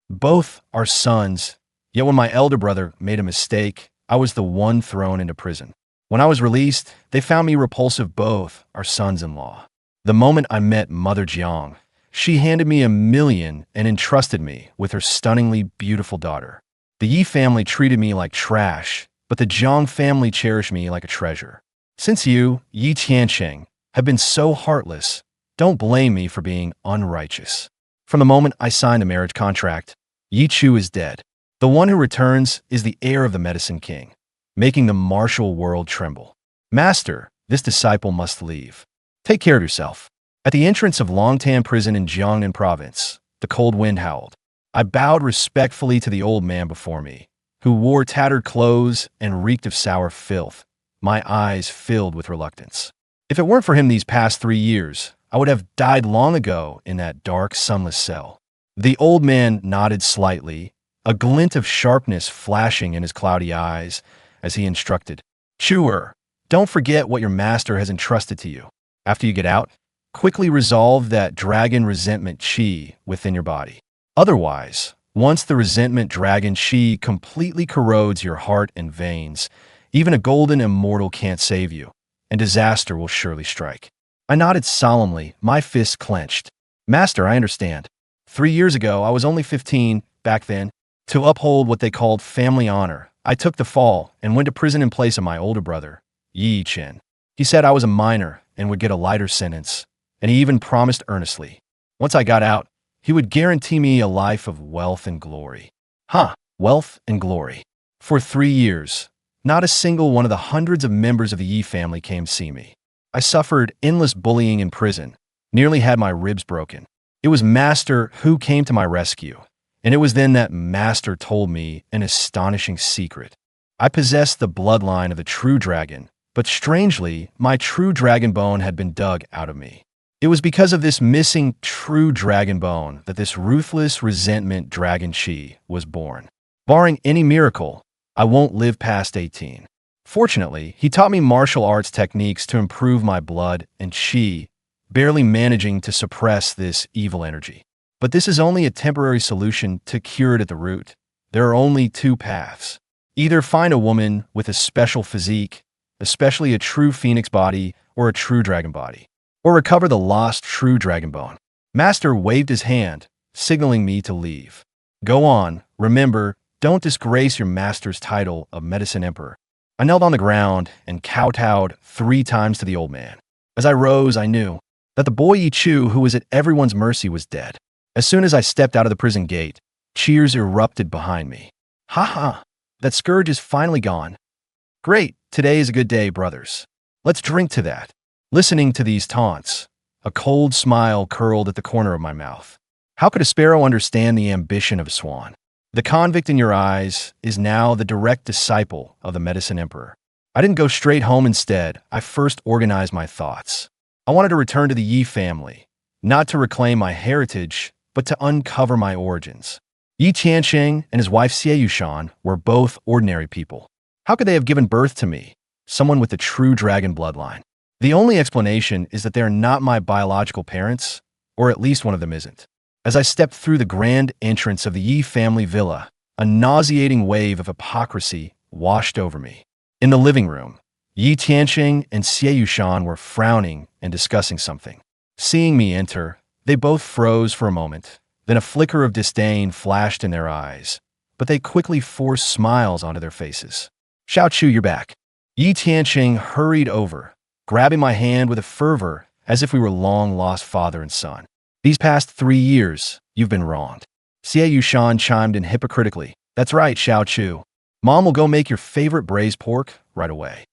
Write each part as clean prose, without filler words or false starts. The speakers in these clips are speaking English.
Both are sons, yet when my elder brother made a mistake, I was the one thrown into prison. When I was released, they found me repulsive. Both are sons-in-law. The moment I met Mother Jiang, she handed me $1 million and entrusted me with her stunningly beautiful daughter. The Yi family treated me like trash, but the Jiang family cherished me like a treasure. Since you, Ye Chu, have been so heartless, don't blame me for being unrighteous. From the moment I signed the marriage contract, Ye Chu is dead. The one who returns is the heir of the Medicine King, making the martial world tremble. Master, this disciple must leave. Take care of yourself. At the entrance of Longtan prison in Jiangnan province, the cold wind howled. I bowed respectfully to the old man before me, who wore tattered clothes and reeked of sour filth. My eyes filled with reluctance. If it weren't for him these past 3 years, I would have died long ago in that dark, sunless cell. The old man nodded slightly, a glint of sharpness flashing in his cloudy eyes as he instructed. Chewer, don't forget what your master has entrusted to you. After you get out, quickly resolve that dragon resentment chi within your body. Otherwise, once the resentment dragon chi completely corrodes your heart and veins, even a golden immortal can't save you, and disaster will surely strike. I nodded solemnly, my fists clenched. Master, I understand. 3 years ago, I was only 15, back then. To uphold what they called family honor, I took the fall and went to prison in place of my older brother, Ye Chu. He said I was a minor and would get a lighter sentence, and he even promised earnestly, once I got out, he would guarantee me a life of wealth and glory. Wealth and glory. For 3 years, not a single one of the hundreds of members of the Yi family came to see me. I suffered endless bullying in prison, nearly had my ribs broken. It was Master who came to my rescue, and it was then that Master told me an astonishing secret. I possessed the bloodline of the true dragon, but strangely, my true dragon bone had been dug out of me. It was because of this missing true dragon bone that this ruthless resentment dragon chi was born. Barring any miracle, I won't live past 18. Fortunately, he taught me martial arts techniques to improve my blood and chi, barely managing to suppress this evil energy. But this is only a temporary solution to cure it at the root. There are only 2 paths. Either find a woman with a special physique, especially a true phoenix body or a true dragon body, or recover the lost true dragon bone. Master waved his hand, signaling me to leave. Go on, remember, don't disgrace your master's title of Medicine Emperor. I knelt on the ground and kowtowed 3 times to the old man. As I rose, I knew that the boy Ye Chu, who was at everyone's mercy, was dead. As soon as I stepped out of the prison gate, cheers erupted behind me. That scourge is finally gone. Great, today is a good day, brothers. Let's drink to that. Listening to these taunts, a cold smile curled at the corner of my mouth. How could a sparrow understand the ambition of a swan? The convict in your eyes is now the direct disciple of the Medicine Emperor. I didn't go straight home instead. I first organized my thoughts. I wanted to return to the Yi family, not to reclaim my heritage, but to uncover my origins. Ye Chu and his wife Xie were both ordinary people. How could they have given birth to me, someone with the true dragon bloodline? The only explanation is that they are not my biological parents, or at least one of them isn't. As I stepped through the grand entrance of the Yi family villa, a nauseating wave of hypocrisy washed over me. In the living room, Ye Chu and Xie were frowning and discussing something. Seeing me enter, they both froze for a moment. Then a flicker of disdain flashed in their eyes, but they quickly forced smiles onto their faces. Xiao Chu, you're back. Ye Chu hurried over, grabbing my hand with a fervor as if we were long-lost father and son. These past 3 years, you've been wronged. Xie chimed in hypocritically. That's right, Xiao Chu. Mom will go make your favorite braised pork right away.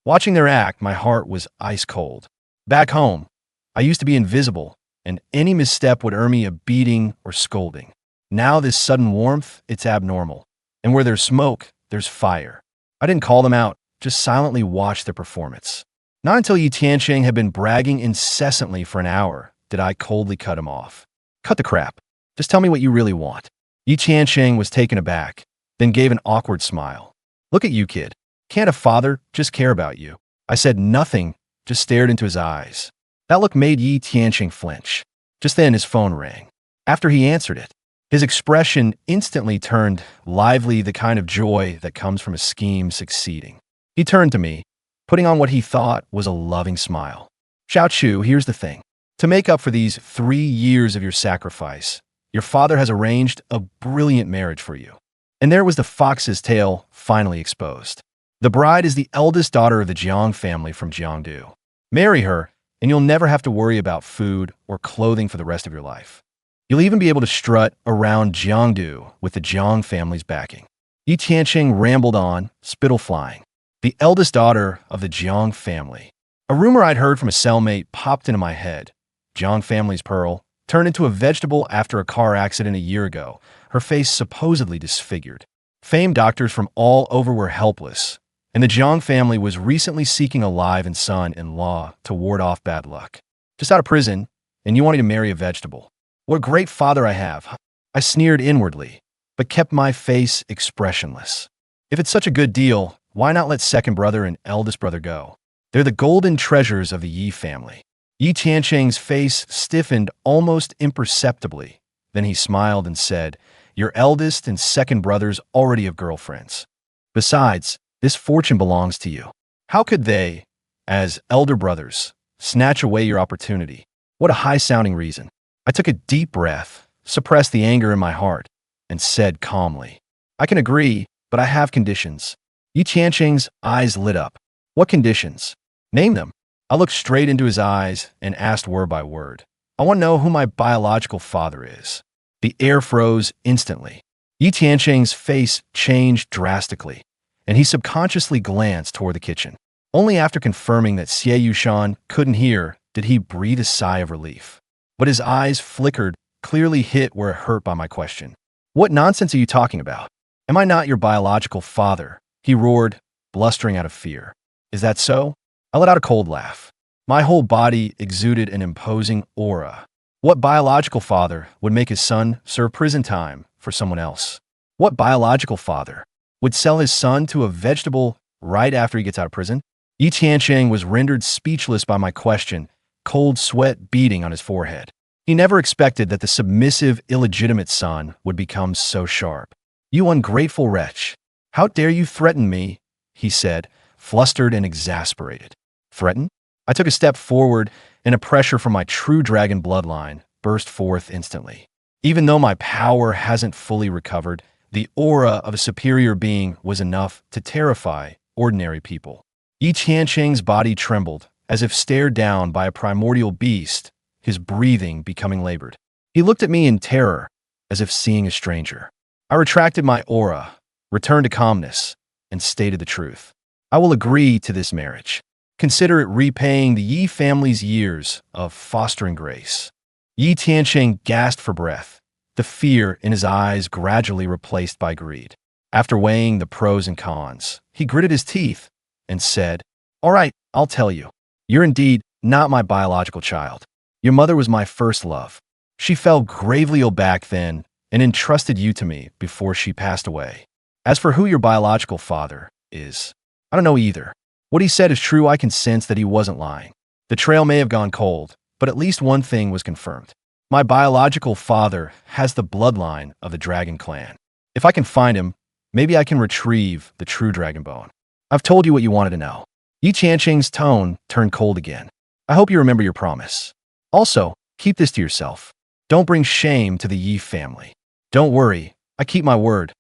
Watching their act, my heart was ice cold. Back home, I used to be invisible, and any misstep would earn me a beating or scolding. Now this sudden warmth, it's abnormal. And where there's smoke, there's fire. I didn't call them out, just silently watched their performance. Not until Ye Chu had been bragging incessantly for an hour did I coldly cut him off. Cut the crap. Just tell me what you really want. Ye Chu was taken aback, then gave an awkward smile. Look at you, kid. Can't a father just care about you? I said nothing, just stared into his eyes. That look made Ye Chu flinch. Just then his phone rang. After he answered it, His expression instantly turned lively, the kind of joy that comes from a scheme succeeding. He turned to me, putting on what he thought was a loving smile. Ye Chu, here's the thing. To make up for these 3 years of your sacrifice, your father has arranged a brilliant marriage for you. And there was the fox's tail finally exposed. The bride is the eldest daughter of the Jiang family from Jiangdu. Marry her, and you'll never have to worry about food or clothing for the rest of your life. You'll even be able to strut around Jiangdu with the Jiang family's backing. Ye Chu rambled on, spittle flying. The eldest daughter of the Jiang family. A rumor I'd heard from a cellmate popped into my head. Jiang family's Pearl turned into a vegetable after a car accident a year ago, her face supposedly disfigured. Famed doctors from all over were helpless, and the Jiang family was recently seeking a live-in son-in-law to ward off bad luck. Just out of prison, and you want me to marry a vegetable. What a great father I have. I sneered inwardly, but kept my face expressionless. If it's such a good deal, why not let second brother and eldest brother go? They're the golden treasures of the Yi family. Ye Chu's face stiffened almost imperceptibly. Then he smiled and said, your eldest and second brothers already have girlfriends. Besides, this fortune belongs to you. How could they, as elder brothers, snatch away your opportunity? What a high-sounding reason. I took a deep breath, suppressed the anger in my heart, and said calmly, I can agree, but I have conditions. Ye Chu's eyes lit up. What conditions? Name them. I looked straight into his eyes and asked word by word. I want to know who my biological father is. The air froze instantly. Ye Chu's face changed drastically, and he subconsciously glanced toward the kitchen. Only after confirming that Xie Yushan couldn't hear did he breathe a sigh of relief. But his eyes flickered, clearly hit where it hurt by my question. What nonsense are you talking about? Am I not your biological father? He roared, blustering out of fear. Is that so? I let out a cold laugh. My whole body exuded an imposing aura. What biological father would make his son serve prison time for someone else? What biological father would sell his son to a vegetable right after he gets out of prison? Ye Chu was rendered speechless by my question, cold sweat beading on his forehead. He never expected that the submissive, illegitimate son would become so sharp. You ungrateful wretch! How dare you threaten me? He said, flustered and exasperated. Threaten? I took a step forward, and a pressure from my true dragon bloodline burst forth instantly. Even though my power hasn't fully recovered, the aura of a superior being was enough to terrify ordinary people. Ye Chu's body trembled, as if stared down by a primordial beast, his breathing becoming labored. He looked at me in terror, as if seeing a stranger. I retracted my aura, returned to calmness, and stated the truth. I will agree to this marriage. Consider it repaying the Yi family's years of fostering grace. Ye Chu gasped for breath, the fear in his eyes gradually replaced by greed. After weighing the pros and cons, he gritted his teeth and said, all right, I'll tell you. You're indeed not my biological child. Your mother was my first love. She fell gravely ill back then and entrusted you to me before she passed away. As for who your biological father is, I don't know either. What he said is true. I can sense that he wasn't lying. The trail may have gone cold, but at least one thing was confirmed. My biological father has the bloodline of the dragon clan. If I can find him, maybe I can retrieve the true dragon bone. I've told you what you wanted to know. Ye Chu's tone turned cold again. I hope you remember your promise. Also, keep this to yourself. Don't bring shame to the Yi family. Don't worry, I keep my word,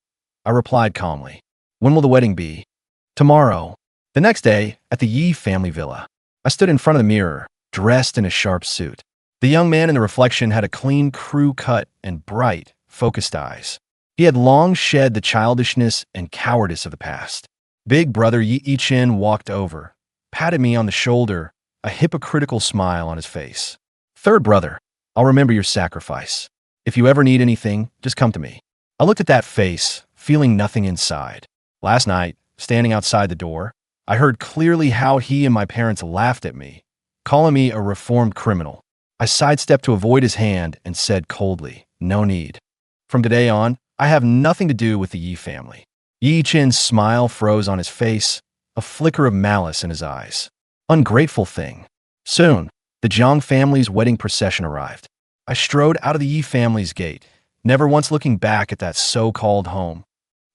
I replied calmly. When will the wedding be? Tomorrow. The next day, at the Yi family villa, I stood in front of the mirror, dressed in a sharp suit. The young man in the reflection had a clean crew cut and bright, focused eyes. He had long shed the childishness and cowardice of the past. Big brother Ye Chu walked over, patted me on the shoulder, a hypocritical smile on his face. Third brother, I'll remember your sacrifice. If you ever need anything, just come to me. I looked at that face, feeling nothing inside. Last night, standing outside the door, I heard clearly how he and my parents laughed at me, calling me a reformed criminal. I sidestepped to avoid his hand and said coldly, no need. From today on, I have nothing to do with the Yi family. Ye Chu's smile froze on his face, a flicker of malice in his eyes. Ungrateful thing. Soon, the Jiang family's wedding procession arrived. I strode out of the Yi family's gate, never once looking back at that so-called home.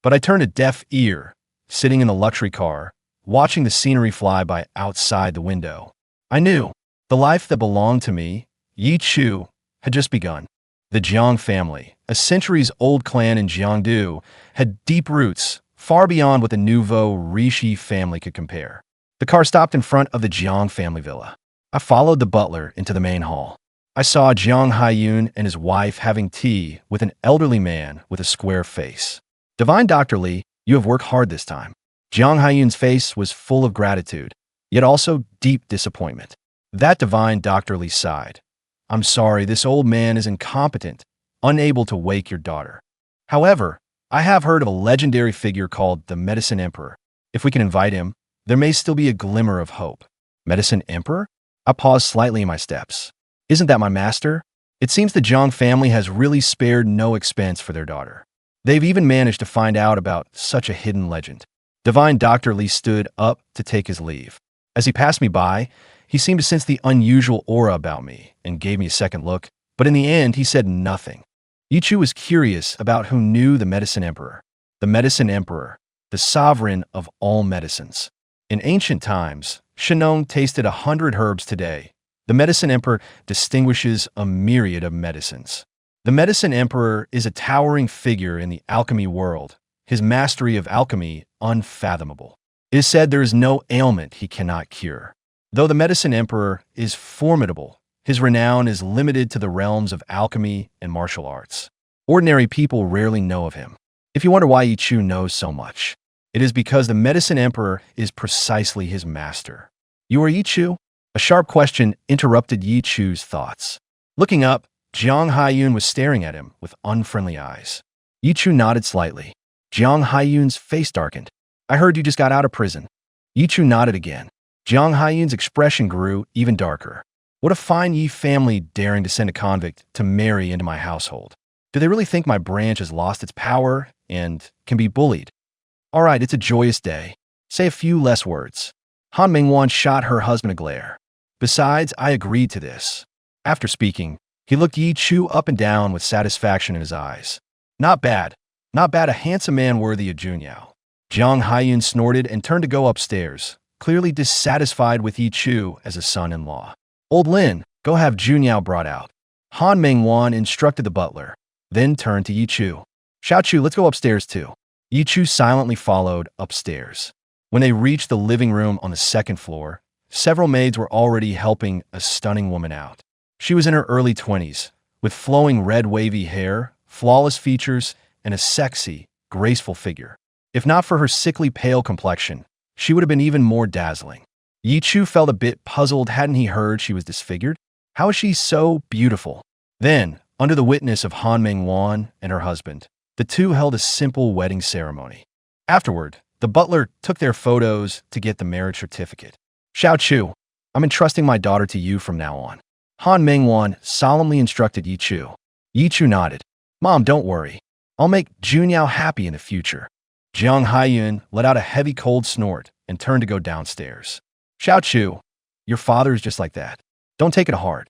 But I turned a deaf ear, sitting in the luxury car, watching the scenery fly by outside the window. I knew the life that belonged to me, Ye Chu, had just begun. The Jiang family, a centuries-old clan in Jiangdu, had deep roots, far beyond what the nouveau riche family could compare. The car stopped in front of the Jiang family villa. I followed the butler into the main hall. I saw Jiang Haiyun and his wife having tea with an elderly man with a square face. Divine Dr. Li, you have worked hard this time. Jiang Haiyun's face was full of gratitude, yet also deep disappointment. That Divine Dr. Li sighed. I'm sorry, this old man is incompetent, unable to wake your daughter. However, I have heard of a legendary figure called the Medicine Emperor. If we can invite him, there may still be a glimmer of hope. Medicine Emperor? I paused slightly in my steps. Isn't that my master? It seems the Jiang family has really spared no expense for their daughter. They've even managed to find out about such a hidden legend. Divine Dr. Li stood up to take his leave. As he passed me by, he seemed to sense the unusual aura about me and gave me a second look, but in the end, he said nothing. Ye Chu was curious about who knew the Medicine Emperor. The Medicine Emperor, the sovereign of all medicines. In ancient times, Shenong tasted 100 herbs today. The Medicine Emperor distinguishes a myriad of medicines. The Medicine Emperor is a towering figure in the alchemy world, his mastery of alchemy unfathomable. It is said there is no ailment he cannot cure. Though the Medicine Emperor is formidable, his renown is limited to the realms of alchemy and martial arts. Ordinary people rarely know of him. If you wonder why Ye Chu knows so much, it is because the Medicine Emperor is precisely his master. You are Ye Chu? A sharp question interrupted Ye Chu's thoughts. Looking up, Jiang Haiyun was staring at him with unfriendly eyes. Ye Chu nodded slightly. Jiang Haiyun's face darkened. I heard you just got out of prison. Ye Chu nodded again. Jiang Haiyun's expression grew even darker. What a fine Yi family daring to send a convict to marry into my household. Do they really think my branch has lost its power and can be bullied? All right, it's a joyous day. Say a few less words. Han Mingwan shot her husband a glare. Besides, I agreed to this. After speaking, he looked Ye Chu up and down with satisfaction in his eyes. Not bad. Not bad, a handsome man worthy of Junyao. Jiang Haiyun snorted and turned to go upstairs, clearly dissatisfied with Ye Chu as a son-in-law. Old Lin, go have Junyao brought out. Han Mingwan instructed the butler, then turned to Ye Chu. Xiao Chu, let's go upstairs too. Ye Chu silently followed upstairs. When they reached the living room on the second floor, several maids were already helping a stunning woman out. She was in her early 20s, with flowing red wavy hair, flawless features, and a sexy, graceful figure. If not for her sickly pale complexion, she would have been even more dazzling. Ye Chu felt a bit puzzled. Hadn't he heard she was disfigured? How is she so beautiful? Then, under the witness of Han Mingwan and her husband, the two held a simple wedding ceremony. Afterward, the butler took their photos to get the marriage certificate. Xiao Chu, I'm entrusting my daughter to you from now on. Han Mingwan solemnly instructed Ye Chu. Ye Chu nodded. Mom, don't worry. I'll make Junyao happy in the future. Jiang Haiyun let out a heavy cold snort and turned to go downstairs. Xiao Chu, your father is just like that. Don't take it hard.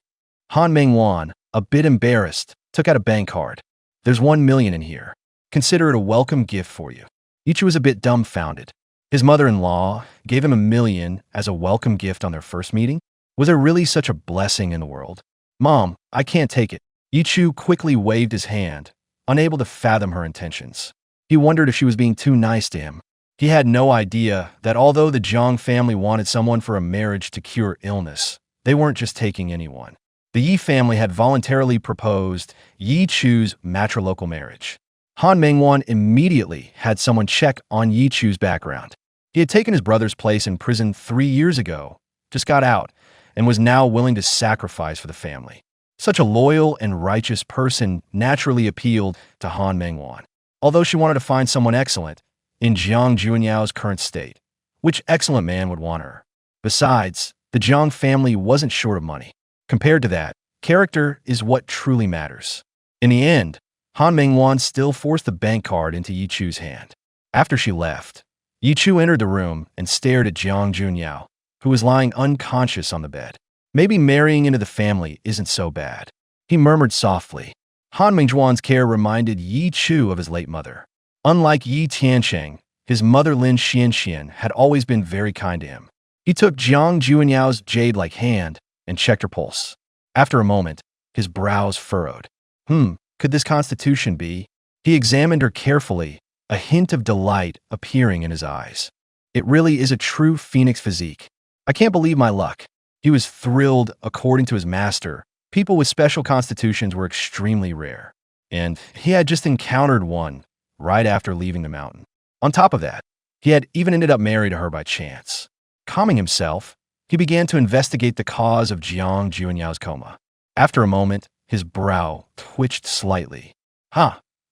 Han Mingwan, a bit embarrassed, took out a bank card. There's 1 million in here. Consider it a welcome gift for you. Ye Chu was a bit dumbfounded. His mother-in-law gave him 1 million as a welcome gift on their first meeting? Was there really such a blessing in the world? Mom, I can't take it. Ye Chu quickly waved his hand, unable to fathom her intentions. He wondered if she was being too nice to him. He had no idea that although the Jiang family wanted someone for a marriage to cure illness, they weren't just taking anyone. The Yi family had voluntarily proposed Ye Chu's matrilocal marriage. Han Mingwan immediately had someone check on Ye Chu's background. He had taken his brother's place in prison 3 years ago, just got out, and was now willing to sacrifice for the family. Such a loyal and righteous person naturally appealed to Han Mingwan. Although she wanted to find someone excellent, in Jiang Junyao's current state, which excellent man would want her? Besides, the Jiang family wasn't short of money. Compared to that, character is what truly matters. In the end, Han Mingwan still forced the bank card into Ye Chu's hand. After she left, Ye Chu entered the room and stared at Jiang Junyao, who was lying unconscious on the bed. Maybe marrying into the family isn't so bad. He murmured softly. Han Mingzhuan's care reminded Ye Chu of his late mother. Unlike Yi Tiansheng, his mother Lin Xianxian had always been very kind to him. He took Jiang Juanyao's jade-like hand and checked her pulse. After a moment, his brows furrowed. Could this constitution be? He examined her carefully, a hint of delight appearing in his eyes. It really is a true phoenix physique. I can't believe my luck. He was thrilled. According to his master, people with special constitutions were extremely rare, and he had just encountered one right after leaving the mountain. On top of that, he had even ended up married to her by chance. Calming himself, he began to investigate the cause of Jiang Juanyao's coma. After a moment, his brow twitched slightly.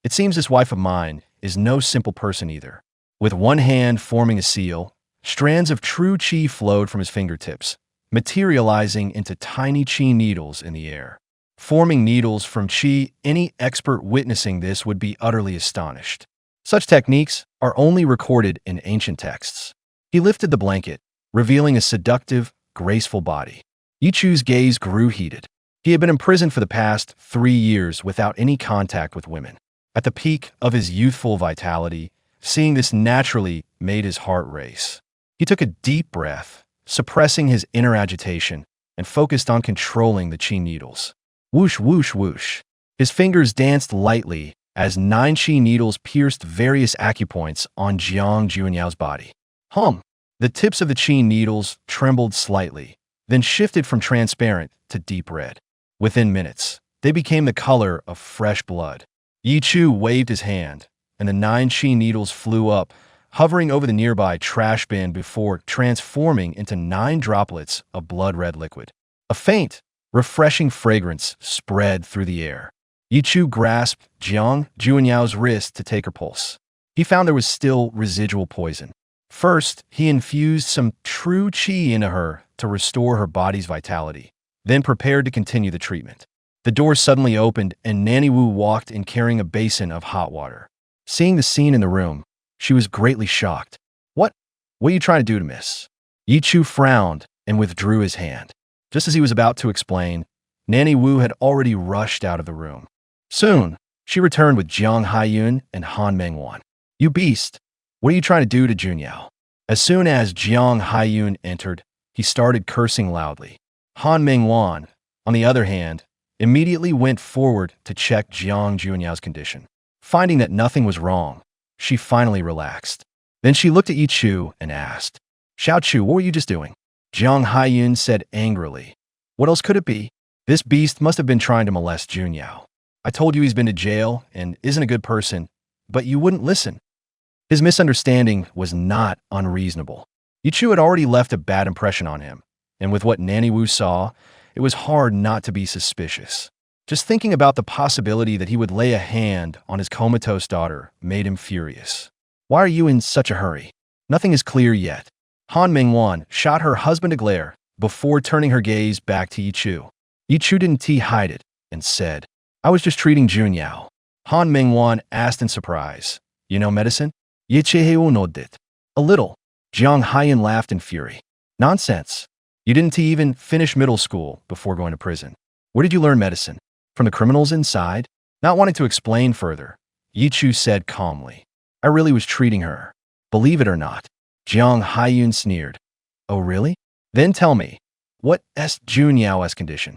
It seems this wife of mine is no simple person either. With one hand forming a seal, strands of true qi flowed from his fingertips, materializing into tiny qi needles in the air. Forming needles from qi, any expert witnessing this would be utterly astonished. Such techniques are only recorded in ancient texts. He lifted the blanket, revealing a seductive, graceful body. Ye Chu's gaze grew heated. He had been imprisoned for the past 3 years without any contact with women. At the peak of his youthful vitality, seeing this naturally made his heart race. He took a deep breath, suppressing his inner agitation, and focused on controlling the qi needles. Whoosh, whoosh, whoosh. His fingers danced lightly as 9 qi needles pierced various acupoints on Jiang Juanyao's body. The tips of the qi needles trembled slightly, then shifted from transparent to deep red. Within minutes, they became the color of fresh blood. Ye Chu waved his hand, and the 9 qi needles flew up, hovering over the nearby trash bin before transforming into 9 droplets of blood-red liquid. A faint, refreshing fragrance spread through the air. Ye Chu grasped Jiang Juanyao's wrist to take her pulse. He found there was still residual poison. First, he infused some true qi into her to restore her body's vitality, then prepared to continue the treatment. The door suddenly opened and Nanny Wu walked in carrying a basin of hot water. Seeing the scene in the room, she was greatly shocked. What are you trying to do to Miss? Ye Chu frowned and withdrew his hand. Just as he was about to explain, Nanny Wu had already rushed out of the room. Soon, she returned with Jiang Haiyun and Han Mengwan. You beast! What are you trying to do to Junyao? As soon as Jiang Haiyun entered, he started cursing loudly. Han Mengwan, on the other hand, immediately went forward to check Jiang Junyao's condition. Finding that nothing was wrong, she finally relaxed. Then she looked at Ye Chu and asked, Xiao Chu, what were you just doing? Jiang Haiyun said angrily, What else could it be? This beast must have been trying to molest Junyao. I told you he's been to jail and isn't a good person, but you wouldn't listen. His misunderstanding was not unreasonable. Ye Chu had already left a bad impression on him, and with what Nanny Wu saw, it was hard not to be suspicious. Just thinking about the possibility that he would lay a hand on his comatose daughter made him furious. Why are you in such a hurry? Nothing is clear yet. Han Mengwan shot her husband a glare before turning her gaze back to Ye Chu. Ye Chu didn't hide it and said, I was just treating Junyao. Han Mengwan asked in surprise, You know medicine? Ye Chu nodded. A little. Jiang Haiyun laughed in fury. Nonsense. You didn't even finish middle school before going to prison. Where did you learn medicine? From the criminals inside? Not wanting to explain further, Ye Chu said calmly, I really was treating her. Believe it or not. Jiang Haiyun sneered. Oh really? Then tell me, what is Junyao's condition?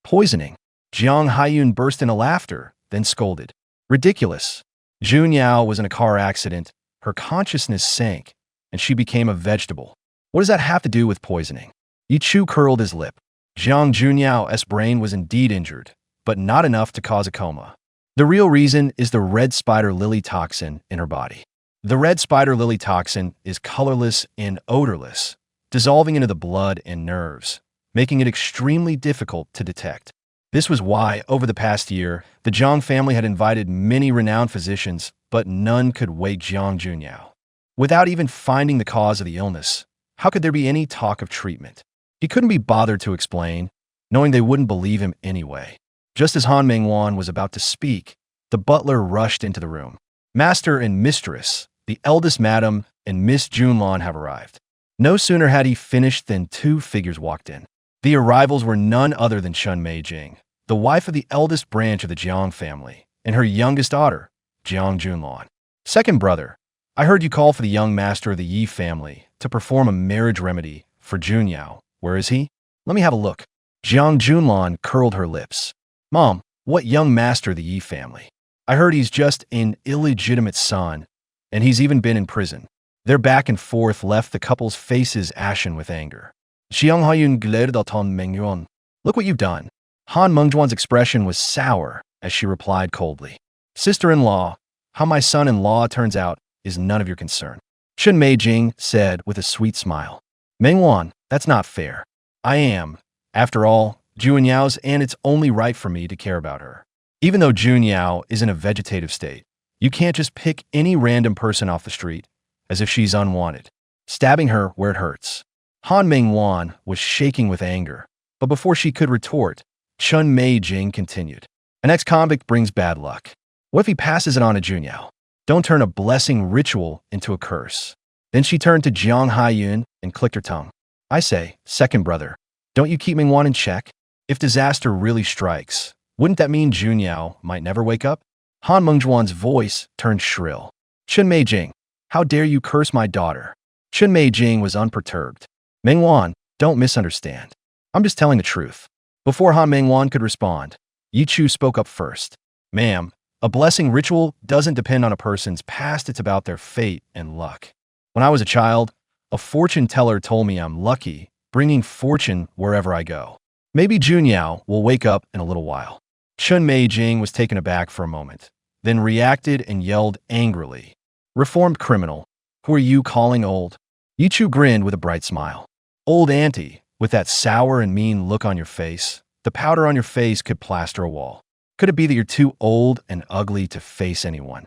Poisoning. Jiang Haiyun burst into laughter, then scolded. Ridiculous. Junyao was in a car accident, her consciousness sank, and she became a vegetable. What does that have to do with poisoning? Ye Chu curled his lip. Jiang Junyao's brain was indeed injured, but not enough to cause a coma. The real reason is the red spider lily toxin in her body. The red spider lily toxin is colorless and odorless, dissolving into the blood and nerves, making it extremely difficult to detect. This was why, over the past year, the Jiang family had invited many renowned physicians, but none could wake Jiang Junyao. Without even finding the cause of the illness, how could there be any talk of treatment? He couldn't be bothered to explain, knowing they wouldn't believe him anyway. Just as Han Mengwan was about to speak, the butler rushed into the room. Master and Mistress, the eldest madam and Miss Junlan have arrived. No sooner had he finished than 2 figures walked in. The arrivals were none other than Shun Meijing, the wife of the eldest branch of the Jiang family, and her youngest daughter, Jiang Junlan. Second brother, I heard you call for the young master of the Yi family to perform a marriage remedy for Junyao. Where is he? Let me have a look. Jiang Junlan curled her lips. Mom, what young master of the Yi family? I heard he's just an illegitimate son, and he's even been in prison. Their back and forth left the couple's faces ashen with anger. Jiang Haiyun glared at Han Mengyuan. Look what you've done. Han Mengjuan's expression was sour as she replied coldly. Sister-in-law, how my son-in-law turns out is none of your concern. Chen Meijing said with a sweet smile. Mengwan, that's not fair. I am, after all, Junyao, and it's only right for me to care about her. Even though Junyao is in a vegetative state, you can't just pick any random person off the street as if she's unwanted, stabbing her where it hurts. Han Mengwan was shaking with anger, but before she could retort, Chen Meijing continued. An ex-convict brings bad luck. What if he passes it on to Junyao? Don't turn a blessing ritual into a curse. Then she turned to Jiang Haiyun and clicked her tongue. I say, second brother, don't you keep Mengwan in check? If disaster really strikes, wouldn't that mean Junyao might never wake up? Han Mengjuan's voice turned shrill. Chen Meijing, how dare you curse my daughter? Chen Meijing was unperturbed. Mengwan, don't misunderstand. I'm just telling the truth. Before Han Mengwan could respond, Ye Chu spoke up first. Ma'am, a blessing ritual doesn't depend on a person's past, it's about their fate and luck. When I was a child, a fortune teller told me I'm lucky, bringing fortune wherever I go. Maybe Junyao will wake up in a little while. Chen Meijing was taken aback for a moment, then reacted and yelled angrily. Reformed criminal, who are you calling old? Ye Chu grinned with a bright smile. Old auntie, with that sour and mean look on your face, the powder on your face could plaster a wall. Could it be that you're too old and ugly to face anyone?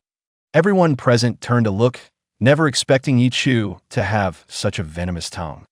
Everyone present turned to look, never expecting Ye Chu to have such a venomous tongue.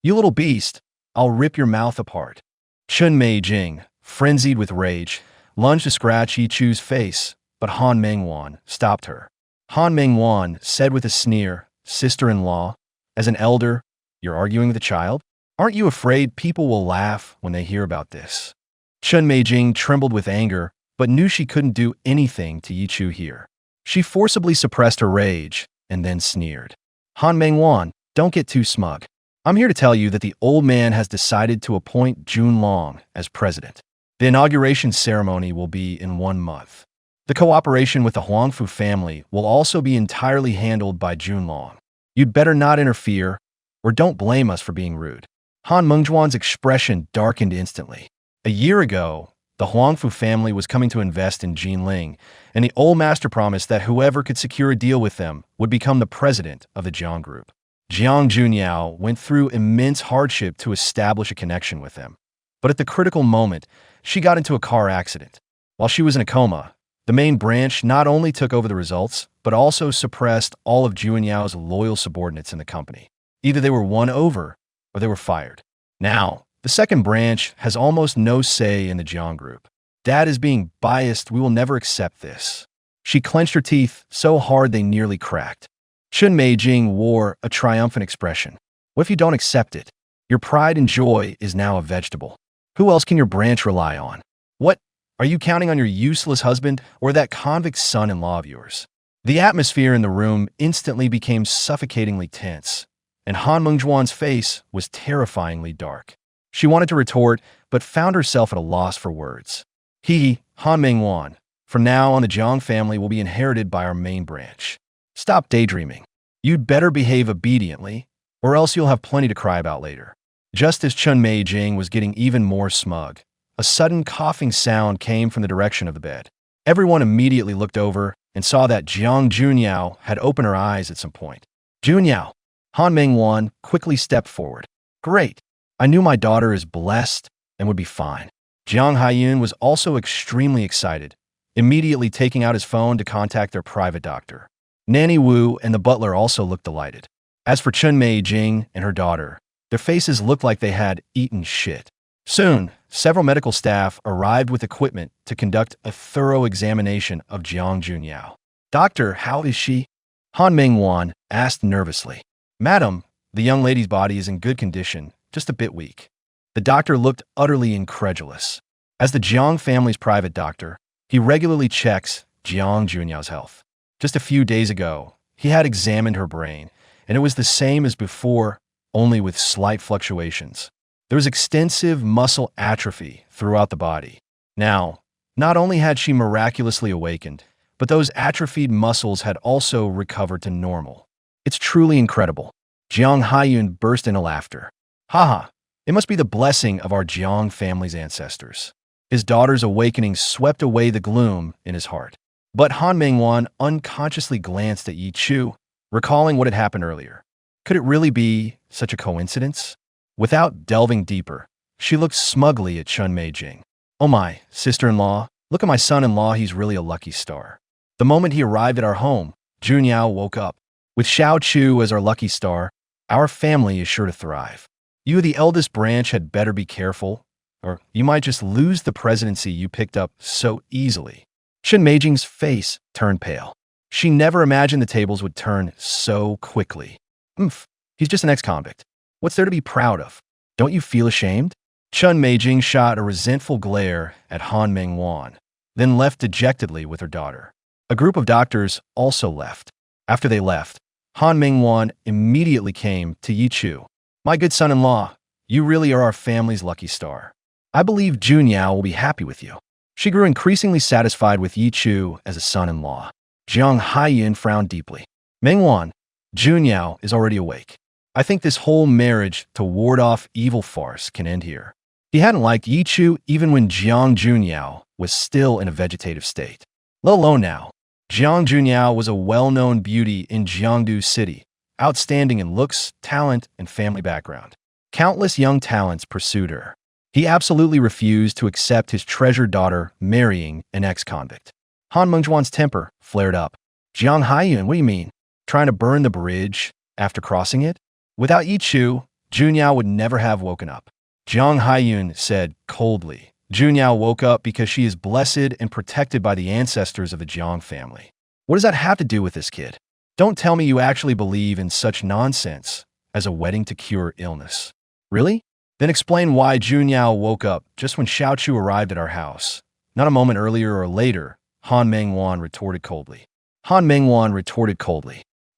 You little beast, I'll rip your mouth apart. Chen Meijing, frenzied with rage, lunged to scratch Ye Chu's face, but Han Mengwan stopped her. Han Mengwan said with a sneer, Sister-in-law, as an elder, you're arguing with a child? Aren't you afraid people will laugh when they hear about this? Chen Meijing trembled with anger, but knew she couldn't do anything to Ye Chu here. She forcibly suppressed her rage and then sneered. Han Mengwan, don't get too smug. I'm here to tell you that the old man has decided to appoint Jun Long as president. The inauguration ceremony will be in 1 month. The cooperation with the Huangfu family will also be entirely handled by Jun Long. You'd better not interfere, or don't blame us for being rude. Han Mengjuan's expression darkened instantly. A year ago, the Huangfu family was coming to invest in Jinling, and the old master promised that whoever could secure a deal with them would become the president of the Jiang group. Jiang Junyao went through immense hardship to establish a connection with them. But at the critical moment, she got into a car accident. While she was in a coma, the main branch not only took over the results, but also suppressed all of Junyao's loyal subordinates in the company. Either they were won over, or they were fired. Now, the second branch has almost no say in the Jiang group. Dad is being biased, we will never accept this. She clenched her teeth so hard they nearly cracked. Chen Meijing wore a triumphant expression. What if you don't accept it? Your pride and joy is now a vegetable. Who else can your branch rely on? What? Are you counting on your useless husband or that convict son-in-law of yours? The atmosphere in the room instantly became suffocatingly tense, and Han Mengjuan's face was terrifyingly dark. She wanted to retort, but found herself at a loss for words. Han Mengwan, from now on the Jiang family will be inherited by our main branch. Stop daydreaming. You'd better behave obediently, or else you'll have plenty to cry about later. Just as Chen Meijing was getting even more smug, a sudden coughing sound came from the direction of the bed. Everyone immediately looked over and saw that Jiang Junyao had opened her eyes at some point. Junyao, Han Mengwan quickly stepped forward. Great. I knew my daughter is blessed and would be fine. Jiang Haiyun was also extremely excited, immediately taking out his phone to contact their private doctor. Nanny Wu and the butler also looked delighted. As for Chen Meijing and her daughter, their faces looked like they had eaten shit. Soon, several medical staff arrived with equipment to conduct a thorough examination of Jiang Junyao. Doctor, how is she? Han Mengwan asked nervously. Madam, the young lady's body is in good condition, just a bit weak. The doctor looked utterly incredulous. As the Jiang family's private doctor, he regularly checks Jiang Junyao's health. Just a few days ago, he had examined her brain, and it was the same as before, only with slight fluctuations. There was extensive muscle atrophy throughout the body. Now, not only had she miraculously awakened, but those atrophied muscles had also recovered to normal. It's truly incredible. Jiang Haiyun burst into laughter. Haha, it must be the blessing of our Jiang family's ancestors. His daughter's awakening swept away the gloom in his heart. But Han Mingwan unconsciously glanced at Ye Chu, recalling what had happened earlier. Could it really be such a coincidence? Without delving deeper, she looked smugly at Chun Meijing. Oh my, sister-in-law, look at my son-in-law, he's really a lucky star. The moment he arrived at our home, Junyao woke up. With Xiao Chu as our lucky star, our family is sure to thrive. You, the eldest branch, had better be careful, or you might just lose the presidency you picked up so easily. Chun Meijing's face turned pale. She never imagined the tables would turn so quickly. He's just an ex-convict. What's there to be proud of? Don't you feel ashamed? Chun Meijing shot a resentful glare at Han Mingwan, then left dejectedly with her daughter. A group of doctors also left. After they left, Han Mingwan immediately came to Ye Chu. My good son-in-law, you really are our family's lucky star. I believe Junyao will be happy with you. She grew increasingly satisfied with Ye Chu as a son-in-law. Jiang Haiyun frowned deeply. Mingwan, Junyao is already awake. I think this whole marriage to ward off evil farce can end here. He hadn't liked Ye Chu even when Jiang Junyao was still in a vegetative state. Let alone now. Jiang Junyao was a well-known beauty in Jiangdu City, outstanding in looks, talent, and family background. Countless young talents pursued her. He absolutely refused to accept his treasured daughter marrying an ex-convict. Han Mengjuan's temper flared up. Jiang Haiyun, what do you mean? Trying to burn the bridge after crossing it? Without Ye Chu, Junyao would never have woken up. Jiang Haiyun said coldly, Junyao woke up because she is blessed and protected by the ancestors of the Jiang family. What does that have to do with this kid? Don't tell me you actually believe in such nonsense as a wedding to cure illness. Really? Then explain why Junyao woke up just when Xiao Chu arrived at our house. Not a moment earlier or later, Han Mingwan retorted coldly.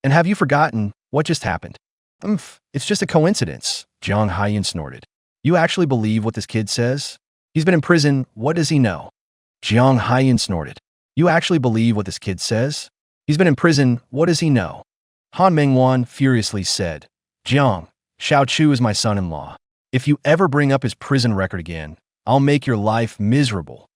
And have you forgotten what just happened? It's just a coincidence, Jiang Haiyun snorted. You actually believe what this kid says? He's been in prison, what does he know? Jiang Haiyun snorted. You actually believe what this kid says? He's been in prison, what does he know? Han Mingwan furiously said, Jiang, Xiao Chu is my son-in-law. If you ever bring up his prison record again, I'll make your life miserable.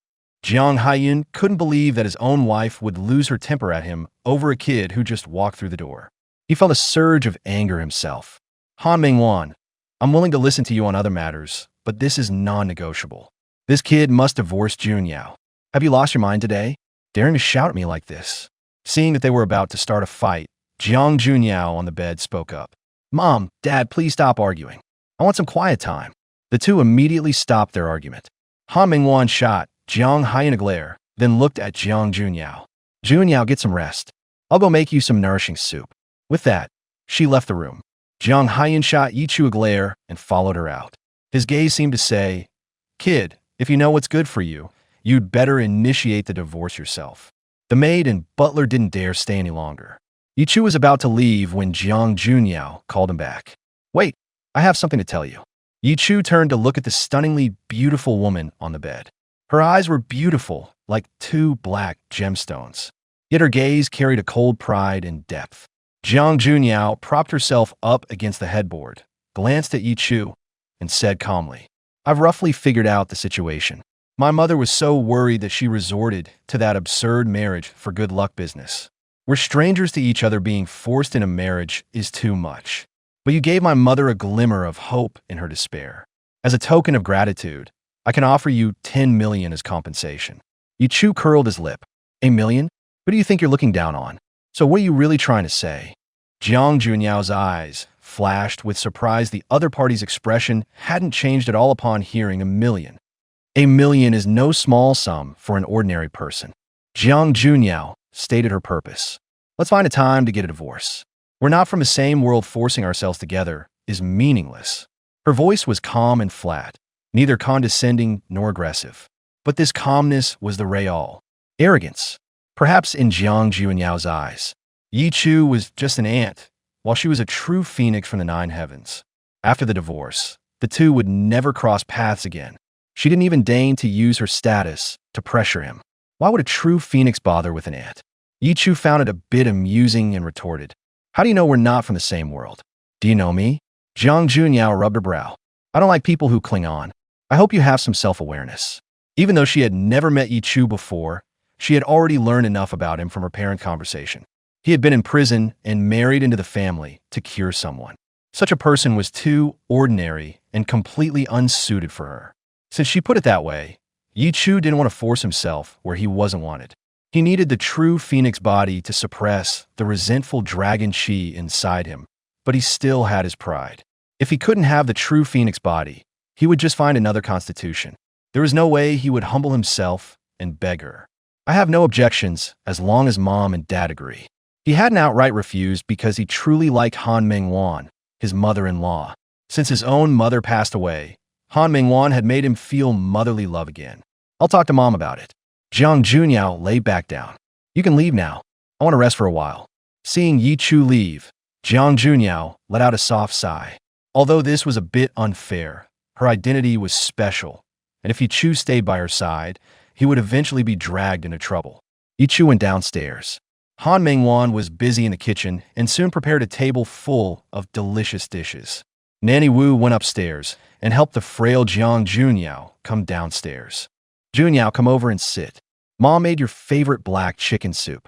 Jiang Haiyun couldn't believe that his own wife would lose her temper at him over a kid who just walked through the door. He felt a surge of anger himself. Han Mingwan, I'm willing to listen to you on other matters, but this is non-negotiable. This kid must divorce Junyao. Have you lost your mind today? Daring to shout at me like this? Seeing that they were about to start a fight, Jiang Junyao on the bed spoke up. Mom, Dad, please stop arguing. I want some quiet time. The two immediately stopped their argument. Han Mingwan shot Jiang Haiyun a glare, then looked at Jiang Junyao. Junyao, get some rest. I'll go make you some nourishing soup. With that, she left the room. Jiang Haiyun shot Ye Chu a glare and followed her out. His gaze seemed to say, Kid, if you know what's good for you, you'd better initiate the divorce yourself. The maid and butler didn't dare stay any longer. Ye Chu was about to leave when Jiang Junyao called him back. Wait, I have something to tell you. Ye Chu turned to look at the stunningly beautiful woman on the bed. Her eyes were beautiful, like two black gemstones. Yet her gaze carried a cold pride and depth. Jiang Junyao propped herself up against the headboard, glanced at Ye Chu, and said calmly, I've roughly figured out the situation. My mother was so worried that she resorted to that absurd marriage for good luck business. We're strangers to each other, being forced into marriage is too much. But you gave my mother a glimmer of hope in her despair. As a token of gratitude, I can offer you 10 million as compensation. Ye Chu curled his lip. A million? Who do you think you're looking down on? So what are you really trying to say? Jiang Junyao's eyes flashed with surprise. The other party's expression hadn't changed at all upon hearing a million. A million is no small sum for an ordinary person. Jiang Junyao stated her purpose. Let's find a time to get a divorce. We're not from the same world. Forcing ourselves together is meaningless. Her voice was calm and flat, neither condescending nor aggressive. But this calmness was the real arrogance. Perhaps in Jiang Juanyao's eyes, Ye Chu was just an ant, while she was a true phoenix from the nine heavens. After the divorce, the two would never cross paths again. She didn't even deign to use her status to pressure him. Why would a true phoenix bother with an ant? Ye Chu found it a bit amusing and retorted, "How do you know we're not from the same world? Do you know me?" Jiang Junyao rubbed her brow. "I don't like people who cling on. I hope you have some self-awareness." Even though she had never met Ye Chu before, she had already learned enough about him from her parent conversation. He had been in prison and married into the family to cure someone. Such a person was too ordinary and completely unsuited for her. Since she put it that way, Ye Chu didn't want to force himself where he wasn't wanted. He needed the true phoenix body to suppress the resentful dragon chi inside him, but he still had his pride. If he couldn't have the true phoenix body, he would just find another constitution. There was no way he would humble himself and beg her. "I have no objections as long as Mom and Dad agree." He hadn't outright refused because he truly liked Han Mingwan, his mother-in-law. Since his own mother passed away, Han Mingwan had made him feel motherly love again. "I'll talk to Mom about it." Jiang Junyao lay back down. "You can leave now. I want to rest for a while." Seeing Ye Chu leave, Jiang Junyao let out a soft sigh. Although this was a bit unfair, her identity was special, and if Ye Chu stayed by her side, he would eventually be dragged into trouble. Ye Chu went downstairs. Han Mingwan was busy in the kitchen and soon prepared a table full of delicious dishes. Nanny Wu went upstairs and helped the frail Jiang Junyao come downstairs. "Junyao, come over and sit. Mom made your favorite black chicken soup."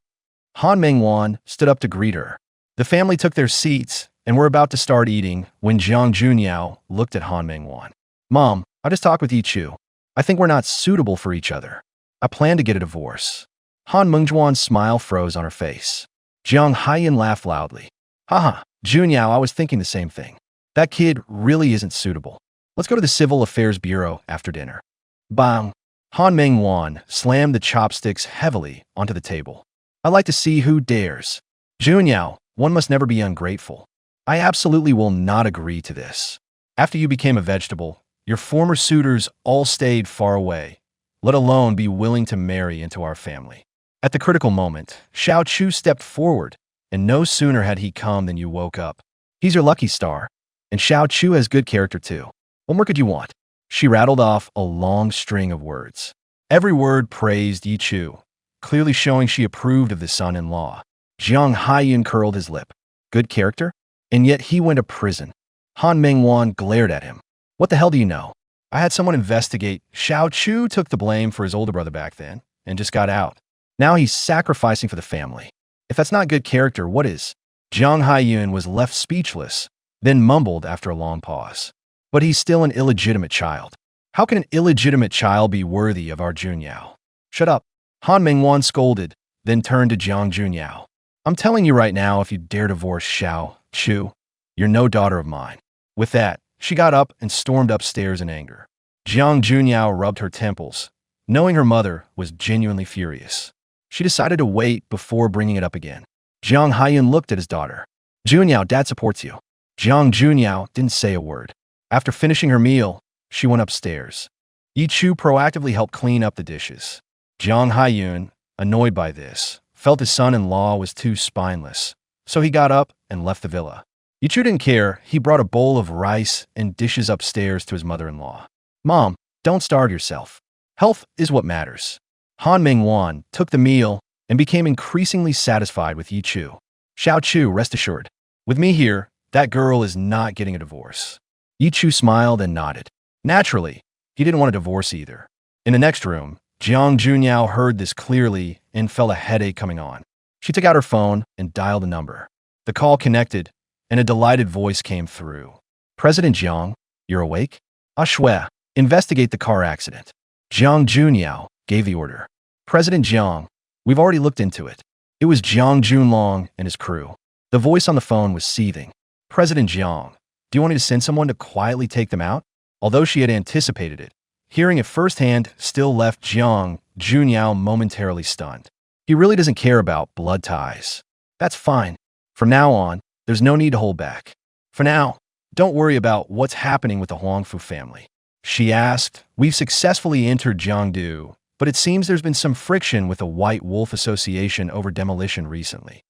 Han Mingwan stood up to greet her. The family took their seats and were about to start eating when Jiang Junyao looked at Han Mingwan. "Mom, I just talked with Ye Chu. I think we're not suitable for each other. I plan to get a divorce." Han Mingwan's smile froze on her face. Jiang Haiyan laughed loudly. "Haha, Junyao, I was thinking the same thing. That kid really isn't suitable. Let's go to the Civil Affairs Bureau after dinner." Bang! Han Mingwan slammed the chopsticks heavily onto the table. "I'd like to see who dares." "Junyao, one must never be ungrateful. I absolutely will not agree to this. After you became a vegetable, your former suitors all stayed far away, let alone be willing to marry into our family." At the critical moment, Xiao Chu stepped forward, and no sooner had he come than you woke up. "He's your lucky star, and Xiao Chu has good character too. What more could you want?" She rattled off a long string of words. Every word praised Ye Chu, clearly showing she approved of the son-in-law. Jiang Haiyan curled his lip. Good character? And yet he went to prison. Han Mingwan glared at him. "What the hell do you know? I had someone investigate. Xiao Chu took the blame for his older brother back then and just got out. Now he's sacrificing for the family. If that's not good character, what is?" Jiang Haiyan was left speechless, then mumbled after a long pause. "But he's still an illegitimate child. How can an illegitimate child be worthy of our Junyao?" "Shut up," Han Mingwan scolded, then turned to Jiang Junyao. "I'm telling you right now, if you dare divorce Xiao Chu, you're no daughter of mine." With that, she got up and stormed upstairs in anger. Jiang Junyao rubbed her temples, knowing her mother was genuinely furious. She decided to wait before bringing it up again. Jiang Haiyan looked at his daughter. "Junyao, Dad supports you." Jiang Junyao didn't say a word. After finishing her meal, she went upstairs. Ye Chu proactively helped clean up the dishes. Jiang Haiyan, annoyed by this, felt his son-in-law was too spineless, so he got up and left the villa. Ye Chu didn't care. He brought a bowl of rice and dishes upstairs to his mother-in-law. "Mom, don't starve yourself. Health is what matters." Han Mingwan took the meal and became increasingly satisfied with Ye Chu. "Xiao Chu, rest assured. With me here, that girl is not getting a divorce." Ye Chu smiled and nodded. Naturally, he didn't want a divorce either. In the next room, Jiang Junyao heard this clearly and felt a headache coming on. She took out her phone and dialed a number. The call connected, and a delighted voice came through. "President Jiang, you're awake? Shui, investigate the car accident." Jiang Junyao gave the order. "President Jiang, we've already looked into it. It was Jiang Junlong and his crew." The voice on the phone was seething. "President Jiang, do you want me to send someone to quietly take them out?" Although she had anticipated it, hearing it firsthand still left Jiang Junyao momentarily stunned. He really doesn't care about blood ties. "That's fine. From now on, there's no need to hold back. For now, don't worry about what's happening with the Huangfu family." She asked. We've successfully entered Jiangdu, but it seems there's been some friction with the White Wolf Association over demolition recently.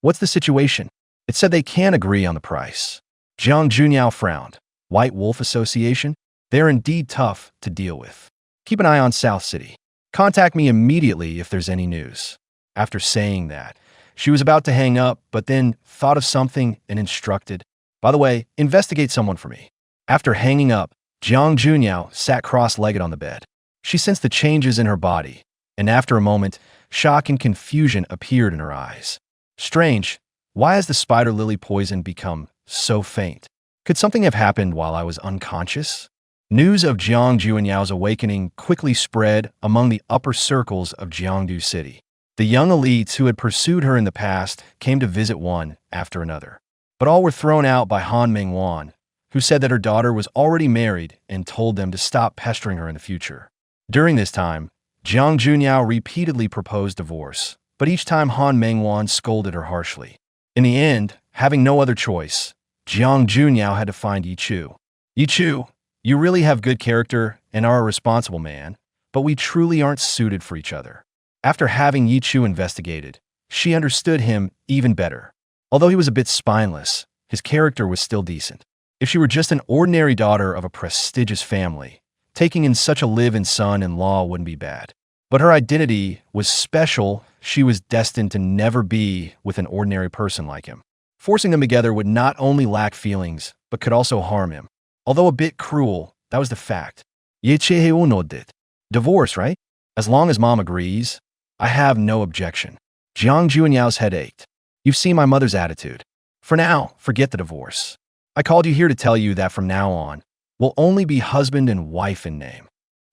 What's the situation? It said they can't agree on the price. Jiang Junyao frowned. White Wolf Association? They're indeed tough to deal with. Keep an eye on South City. Contact me immediately if there's any news. After saying that, she was about to hang up, but then thought of something and instructed, by the way, investigate someone for me. After hanging up, Jiang Junyao sat cross-legged on the bed. She sensed the changes in her body, and after a moment, shock and confusion appeared in her eyes. Strange, why has the spider lily poison become so faint? Could something have happened while I was unconscious? News of Jiang Junyao's awakening quickly spread among the upper circles of Jiangdu City. The young elites who had pursued her in the past came to visit one after another. But all were thrown out by Han Mingwan, who said that her daughter was already married and told them to stop pestering her in the future. During this time, Jiang Junyao repeatedly proposed divorce, but each time Han Mingwan scolded her harshly. In the end, having no other choice, Jiang Junyao had to find Ye Chu. Ye Chu, you really have good character and are a responsible man, but we truly aren't suited for each other. After having Ye Chu investigated, she understood him even better. Although he was a bit spineless, his character was still decent. If she were just an ordinary daughter of a prestigious family, taking in such a live-in son-in-law wouldn't be bad. But her identity was special. She was destined to never be with an ordinary person like him. Forcing them together would not only lack feelings, but could also harm him. Although a bit cruel, that was the fact. Ye Chu did. Divorce, right? As long as mom agrees, I have no objection. Jiang Junyao's head ached. You've seen my mother's attitude. For now, forget the divorce. I called you here to tell you that from now on, we'll only be husband and wife in name.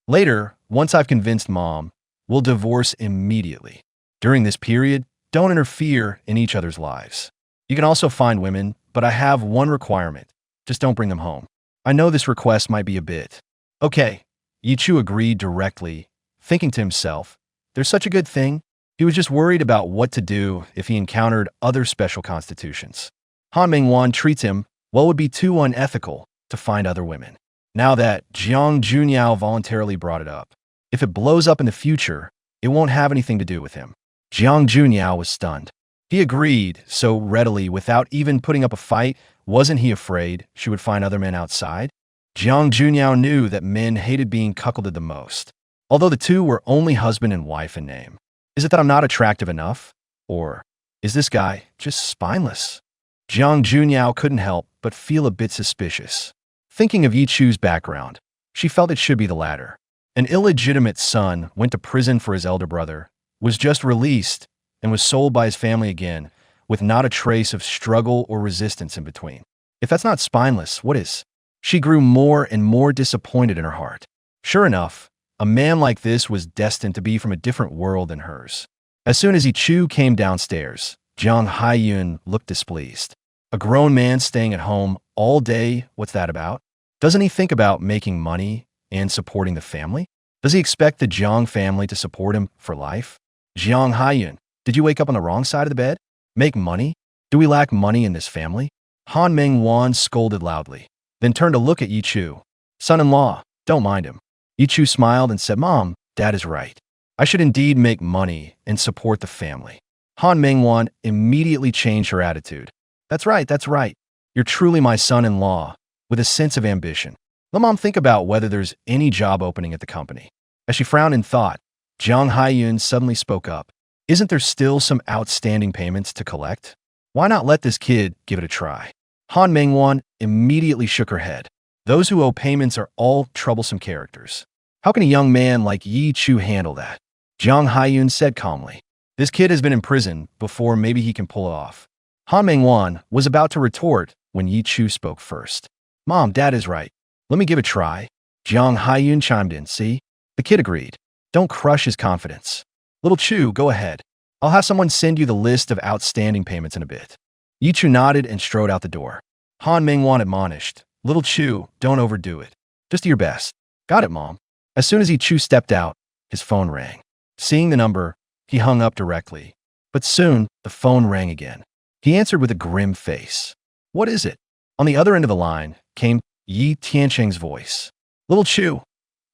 Later, once I've convinced mom, we'll divorce immediately. During this period, don't interfere in each other's lives. You can also find women, but I have one requirement. Just don't bring them home. I know this request might be a bit. Okay, Ye Chu agreed directly, thinking to himself, there's such a good thing. He was just worried about what to do if he encountered other special constitutions. Han Mingwan treats him, well, would be too unethical to find other women. Now that Jiang Junyao voluntarily brought it up, if it blows up in the future, it won't have anything to do with him. Jiang Junyao was stunned. He agreed so readily without even putting up a fight. Wasn't he afraid she would find other men outside? Jiang Junyao knew that men hated being cuckolded the most, although the two were only husband and wife in name. Is it that I'm not attractive enough? Or is this guy just spineless? Jiang Junyao couldn't help but feel a bit suspicious. Thinking of Ye Chu's background, she felt it should be the latter. An illegitimate son went to prison for his elder brother, was just released, and was sold by his family again, with not a trace of struggle or resistance in between. If that's not spineless, what is? She grew more and more disappointed in her heart. Sure enough, a man like this was destined to be from a different world than hers. As soon as Ye Chu came downstairs, Jiang Haiyun looked displeased. A grown man staying at home all day, what's that about? Doesn't he think about making money and supporting the family? Does he expect the Jiang family to support him for life? Jiang Haiyun, did you wake up on the wrong side of the bed? Make money? Do we lack money in this family? Han Mingwan scolded loudly, then turned to look at Ye Chu. Son-in-law, don't mind him. Ye Chu smiled and said, Mom, Dad is right. I should indeed make money and support the family. Han Mingwan immediately changed her attitude. That's right, that's right. You're truly my son-in-law, with a sense of ambition. Let Mom think about whether there's any job opening at the company. As she frowned in thought, Jiang Haiyun suddenly spoke up. Isn't there still some outstanding payments to collect? Why not let this kid give it a try? Han Mingwan immediately shook her head. Those who owe payments are all troublesome characters. How can a young man like Ye Chu handle that? Jiang Haiyun said calmly. This kid has been in prison before, maybe he can pull it off. Han Mingwan was about to retort when Ye Chu spoke first. Mom, Dad is right. Let me give it a try. Jiang Haiyun chimed in. See? The kid agreed. Don't crush his confidence. Little Chu, go ahead. I'll have someone send you the list of outstanding payments in a bit. Ye Chu nodded and strode out the door. Han Mingwan admonished. Little Chu, don't overdo it. Just do your best. Got it, Mom. As soon as Ye Chu stepped out, his phone rang. Seeing the number, he hung up directly. But soon, the phone rang again. He answered with a grim face. What is it? On the other end of the line came Yi Tiancheng's voice. Little Chu,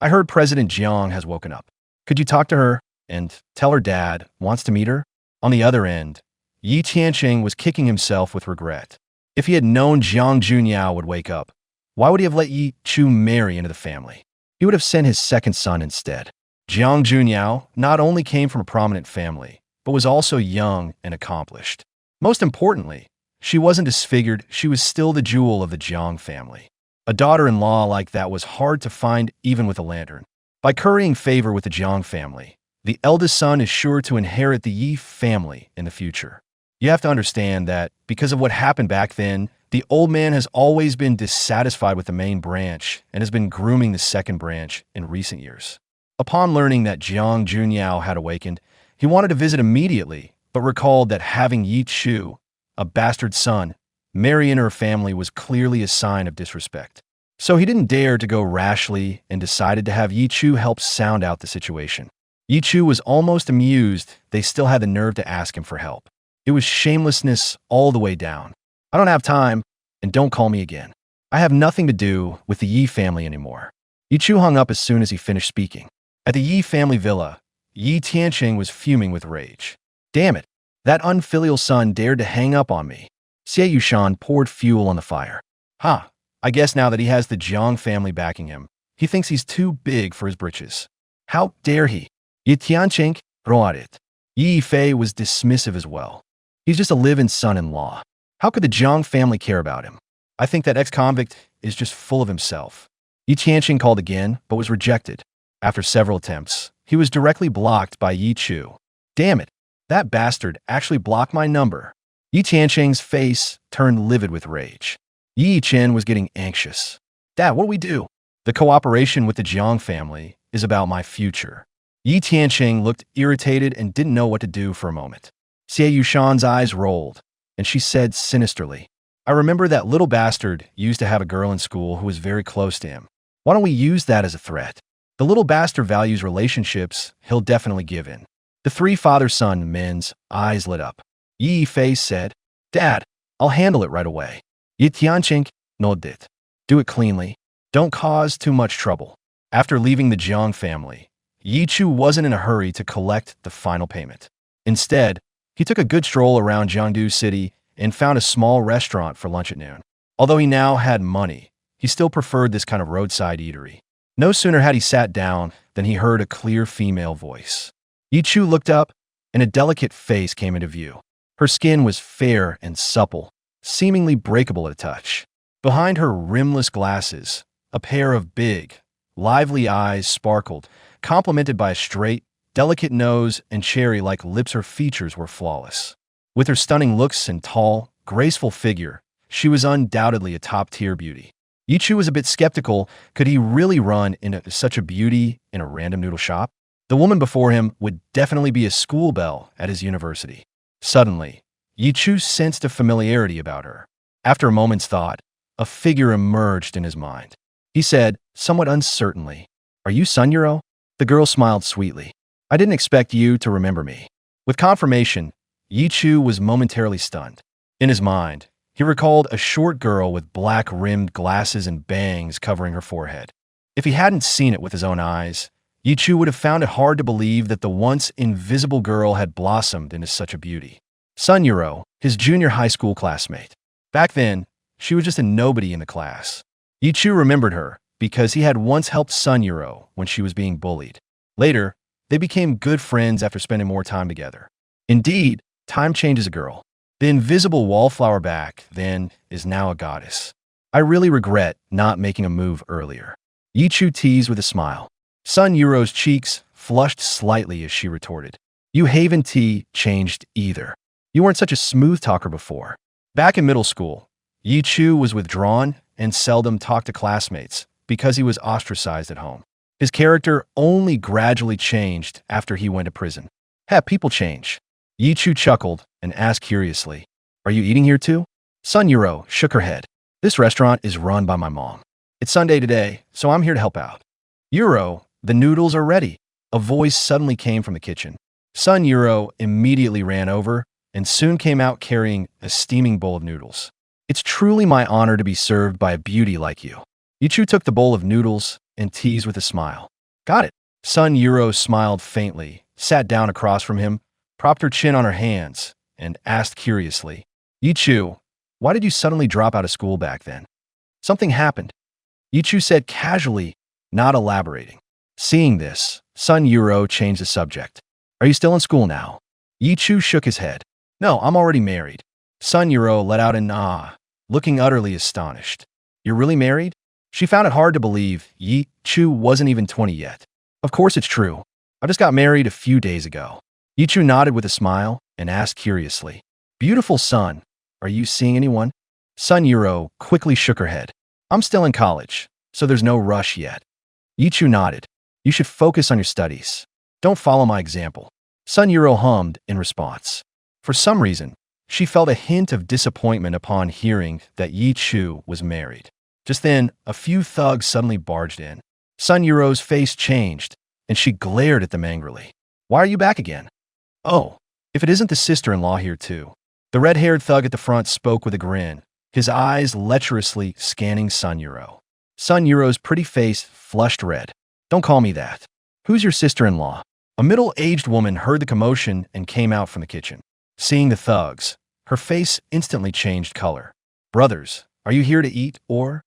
I heard President Jiang has woken up. Could you talk to her and tell her dad wants to meet her? On the other end, Yi Tianqing was kicking himself with regret. If he had known Jiang Junyao would wake up, why would he have let Ye Chu marry into the family? He would have sent his second son instead. Jiang Junyao not only came from a prominent family, but was also young and accomplished. Most importantly, she wasn't disfigured, she was still the jewel of the Jiang family. A daughter-in-law like that was hard to find even with a lantern. By currying favor with the Jiang family, the eldest son is sure to inherit the Yi family in the future. You have to understand that because of what happened back then, the old man has always been dissatisfied with the main branch and has been grooming the second branch in recent years. Upon learning that Jiang Junyao had awakened, he wanted to visit immediately, but recalled that having Ye Chu, a bastard son, marry into her family was clearly a sign of disrespect. So he didn't dare to go rashly and decided to have Ye Chu help sound out the situation. Ye Chu was almost amused they still had the nerve to ask him for help. It was shamelessness all the way down. I don't have time, and don't call me again. I have nothing to do with the Yi family anymore. Ye Chu hung up as soon as he finished speaking. At the Yi family villa, Yi Tianqing was fuming with rage. Damn it, that unfilial son dared to hang up on me. Xie Yushan poured fuel on the fire. I guess now that he has the Jiang family backing him, he thinks he's too big for his britches. How dare he? Yi Tianqing roared it. Yi Fei was dismissive as well. He's just a live-in son-in-law. How could the Jiang family care about him? I think that ex-convict is just full of himself. Yi Tianqing called again, but was rejected. After several attempts, he was directly blocked by Ye Chu. Damn it, that bastard actually blocked my number. Yi Tianqing's face turned livid with rage. Yi Chen was getting anxious. Dad, what do we do? The cooperation with the Jiang family is about my future. Yi Tianqing looked irritated and didn't know what to do for a moment. Xie Yushan's eyes rolled, and she said sinisterly, I remember that little bastard used to have a girl in school who was very close to him. Why don't we use that as a threat? The little bastard values relationships, he'll definitely give in. The three father-son men's eyes lit up. Yi Fei said, Dad, I'll handle it right away. Yi Tianqing nodded. Do it cleanly. Don't cause too much trouble. After leaving the Jiang family, Ye Chu wasn't in a hurry to collect the final payment. Instead, he took a good stroll around Jiangdu City and found a small restaurant for lunch at noon. Although he now had money, he still preferred this kind of roadside eatery. No sooner had he sat down than he heard a clear female voice. Ye Chu looked up, and a delicate face came into view. Her skin was fair and supple, seemingly breakable at a touch. Behind her rimless glasses, a pair of big, lively eyes sparkled, complemented by a straight, delicate nose and cherry-like lips. Her features were flawless. With her stunning looks and tall, graceful figure, she was undoubtedly a top-tier beauty. Ye Chu was a bit skeptical. Could he really run into such a beauty in a random noodle shop? The woman before him would definitely be a school belle at his university. Suddenly, Ye Chu sensed a familiarity about her. After a moment's thought, a figure emerged in his mind. He said, somewhat uncertainly, Are you Sun Yuro? The girl smiled sweetly. I didn't expect you to remember me. With confirmation, Ye Chu was momentarily stunned. In his mind, he recalled a short girl with black-rimmed glasses and bangs covering her forehead. If he hadn't seen it with his own eyes, Ye Chu would have found it hard to believe that the once invisible girl had blossomed into such a beauty. Sun Yuro, his junior high school classmate. Back then, she was just a nobody in the class. Ye Chu remembered her because he had once helped Sun Yuro when she was being bullied. Later, they became good friends after spending more time together. Indeed, time changes a girl. The invisible wallflower back then is now a goddess. I really regret not making a move earlier. Ye Chu teased with a smile. Sun Yuro's cheeks flushed slightly as she retorted. You haven't changed either. You weren't such a smooth talker before. Back in middle school, Ye Chu was withdrawn and seldom talked to classmates because he was ostracized at home. His character only gradually changed after he went to prison. Heck, people change. Ye Chu chuckled and asked curiously, Are you eating here too? Sun Yuro shook her head. This restaurant is run by my mom. It's Sunday today, so I'm here to help out. Yuro, the noodles are ready. A voice suddenly came from the kitchen. Sun Yuro immediately ran over and soon came out carrying a steaming bowl of noodles. It's truly my honor to be served by a beauty like you. Ye Chu took the bowl of noodles and teased with a smile. Got it. Sun Yuro smiled faintly, sat down across from him, propped her chin on her hands, and asked curiously, Ye Chu, why did you suddenly drop out of school back then? Something happened. Ye Chu said casually, not elaborating. Seeing this, Sun Yuro changed the subject. Are you still in school now? Ye Chu shook his head. No, I'm already married. Sun Yuro let out an ah, looking utterly astonished. You're really married? She found it hard to believe Ye Chu wasn't even 20 yet. Of course it's true. I just got married a few days ago. Ye Chu nodded with a smile and asked curiously, Beautiful son, are you seeing anyone? Sun Yuro quickly shook her head. I'm still in college, so there's no rush yet. Ye Chu nodded. You should focus on your studies. Don't follow my example. Sun Yuro hummed in response. For some reason, she felt a hint of disappointment upon hearing that Ye Chu was married. Just then, a few thugs suddenly barged in. Sun Yuro's face changed, and she glared at them angrily. Why are you back again? Oh, if it isn't the sister-in-law here too. The red-haired thug at the front spoke with a grin, his eyes lecherously scanning Sun Yuro. Sun Yuro's pretty face flushed red. Don't call me that. Who's your sister-in-law? A middle-aged woman heard the commotion and came out from the kitchen. Seeing the thugs, her face instantly changed color. Brothers, are you here to eat or?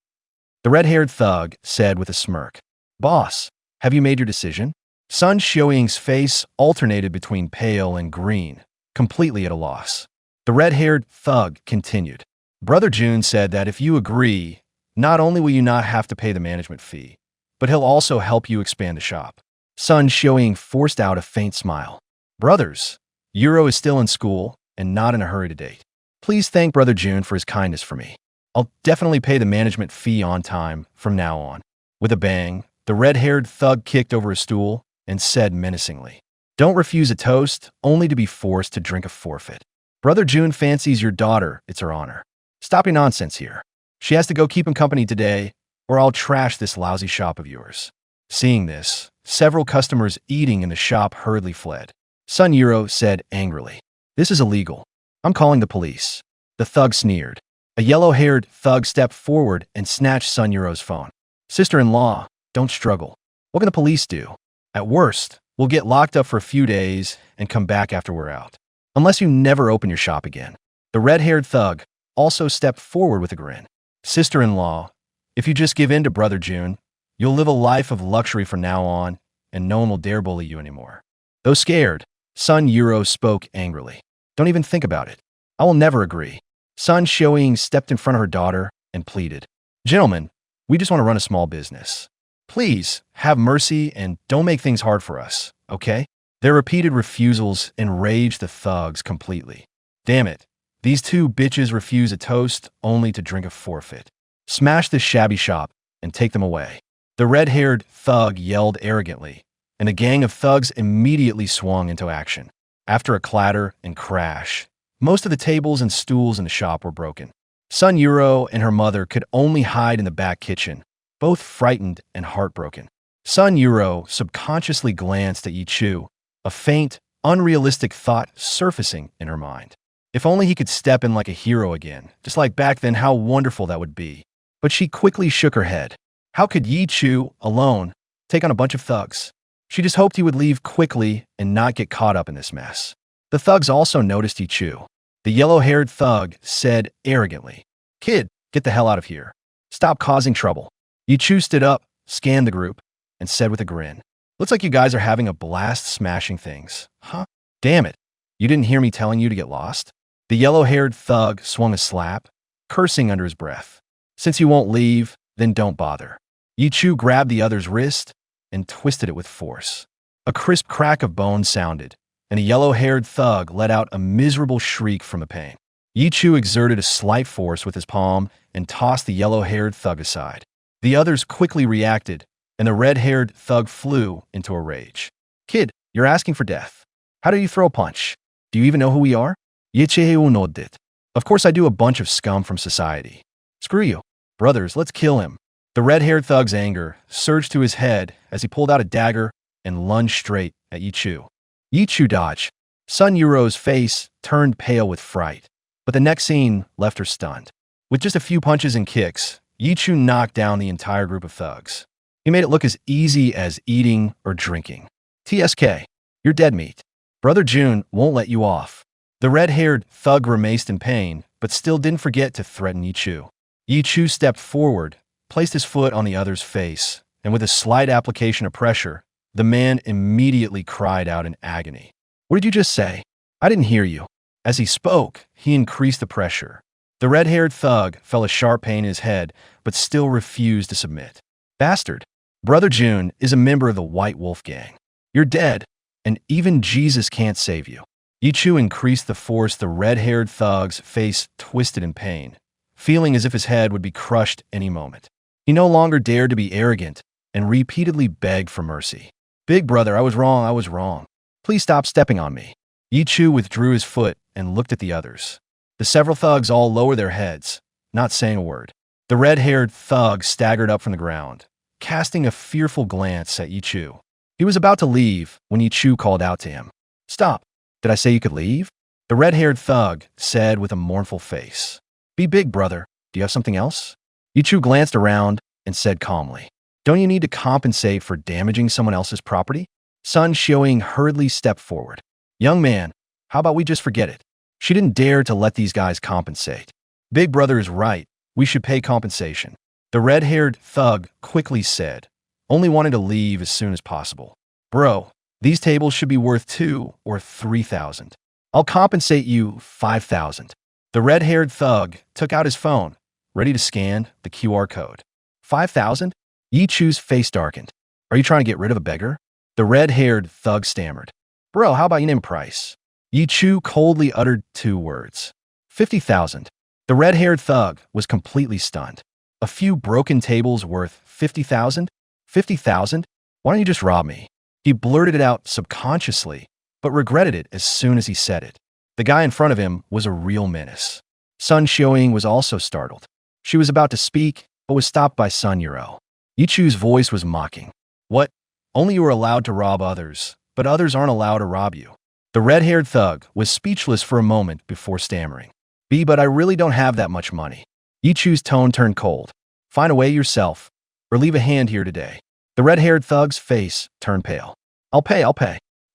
The red-haired thug said with a smirk. Boss, have you made your decision? Sun Xiuying's face alternated between pale and green, completely at a loss. The red-haired thug continued. Brother Jun said that if you agree, not only will you not have to pay the management fee, but he'll also help you expand the shop. Sun Xiuying forced out a faint smile. Brothers, Yuro is still in school and not in a hurry to date. Please thank Brother Jun for his kindness for me. I'll definitely pay the management fee on time from now on. With a bang, the red-haired thug kicked over a stool and said menacingly, Don't refuse a toast, only to be forced to drink a forfeit. Brother Jun fancies your daughter, it's her honor. Stop your nonsense here. She has to go keep him company today, or I'll trash this lousy shop of yours. Seeing this, several customers eating in the shop hurriedly fled. Sun Yuro said angrily, This is illegal. I'm calling the police. The thug sneered. A yellow-haired thug stepped forward and snatched Sun Yuro's phone. Sister-in-law, don't struggle. What can the police do? At worst, we'll get locked up for a few days and come back after we're out. Unless you never open your shop again. The red-haired thug also stepped forward with a grin. Sister-in-law, if you just give in to Brother Jun, you'll live a life of luxury from now on, and no one will dare bully you anymore. Though scared, Sun Yuro spoke angrily. Don't even think about it. I will never agree. Sun Xiuying stepped in front of her daughter and pleaded. Gentlemen, we just want to run a small business. Please, have mercy and don't make things hard for us, okay? Their repeated refusals enraged the thugs completely. Damn it, these two bitches refuse a toast only to drink a forfeit. Smash this shabby shop and take them away. The red-haired thug yelled arrogantly, and a gang of thugs immediately swung into action. After a clatter and crash, most of the tables and stools in the shop were broken. Sun Yuro and her mother could only hide in the back kitchen, both frightened and heartbroken. Sun Yuro subconsciously glanced at Ye Chu, a faint, unrealistic thought surfacing in her mind. If only he could step in like a hero again, just like back then, how wonderful that would be. But she quickly shook her head. How could Ye Chu, alone, take on a bunch of thugs? She just hoped he would leave quickly and not get caught up in this mess. The thugs also noticed Ye Chu. The yellow-haired thug said arrogantly, Kid, get the hell out of here. Stop causing trouble. Ye Chu stood up, scanned the group, and said with a grin, Looks like you guys are having a blast smashing things. Huh? Damn it. You didn't hear me telling you to get lost? The yellow-haired thug swung a slap, cursing under his breath. Since you won't leave, then don't bother. Ye Chu grabbed the other's wrist and twisted it with force. A crisp crack of bone sounded, and a yellow-haired thug let out a miserable shriek from the pain. Ye Chu exerted a slight force with his palm and tossed the yellow-haired thug aside. The others quickly reacted, and the red-haired thug flew into a rage. Kid, you're asking for death. How do you throw a punch? Do you even know who we are? Ye Chu nodded. Of course I do, a bunch of scum from society. Screw you. Brothers, let's kill him. The red-haired thug's anger surged to his head as he pulled out a dagger and lunged straight at Ye Chu. Ye Chu dodged. Sun Yuro's face turned pale with fright, but the next scene left her stunned. With just a few punches and kicks, Ye Chu knocked down the entire group of thugs. He made it look as easy as eating or drinking. TSK, you're dead meat. Brother June won't let you off. The red-haired thug grimaced in pain, but still didn't forget to threaten Ye Chu. Ye Chu stepped forward, placed his foot on the other's face, and with a slight application of pressure, the man immediately cried out in agony. What did you just say? I didn't hear you. As he spoke, he increased the pressure. The red-haired thug felt a sharp pain in his head, but still refused to submit. Bastard. Brother June is a member of the White Wolf Gang. You're dead, and even Jesus can't save you. Ye Chu increased the force. The red-haired thug's face twisted in pain, feeling as if his head would be crushed any moment. He no longer dared to be arrogant and repeatedly begged for mercy. Big brother, I was wrong. Please stop stepping on me. Ye Chu withdrew his foot and looked at the others. The several thugs all lowered their heads, not saying a word. The red-haired thug staggered up from the ground, casting a fearful glance at Ye Chu. He was about to leave when Ye Chu called out to him. Stop. Did I say you could leave? The red-haired thug said with a mournful face. Be big, brother. Do you have something else? Ye Chu glanced around and said calmly. Don't you need to compensate for damaging someone else's property? Sun Xiaoying hurriedly stepped forward. Young man, how about we just forget it? She didn't dare to let these guys compensate. Big brother is right. We should pay compensation. The red-haired thug quickly said, only wanting to leave as soon as possible. Bro, these tables should be worth 2 or 3,000. I'll compensate you 5,000. The red-haired thug took out his phone, ready to scan the QR code. 5,000? Ye Chu's face darkened. Are you trying to get rid of a beggar? The red-haired thug stammered. Bro, how about you name price? Ye Chu coldly uttered 2 words. 50,000. The red-haired thug was completely stunned. A few broken tables worth 50,000? 50,000? Why don't you just rob me? He blurted it out subconsciously, but regretted it as soon as he said it. The guy in front of him was a real menace. Sun Xiaoying was also startled. She was about to speak, but was stopped by Sun Yuro. Ye Chu's voice was mocking. What? Only you are allowed to rob others, but others aren't allowed to rob you. The red-haired thug was speechless for a moment before stammering. But I really don't have that much money. Ye Chu's tone turned cold. Find a way yourself, or leave a hand here today. The red-haired thug's face turned pale. I'll pay.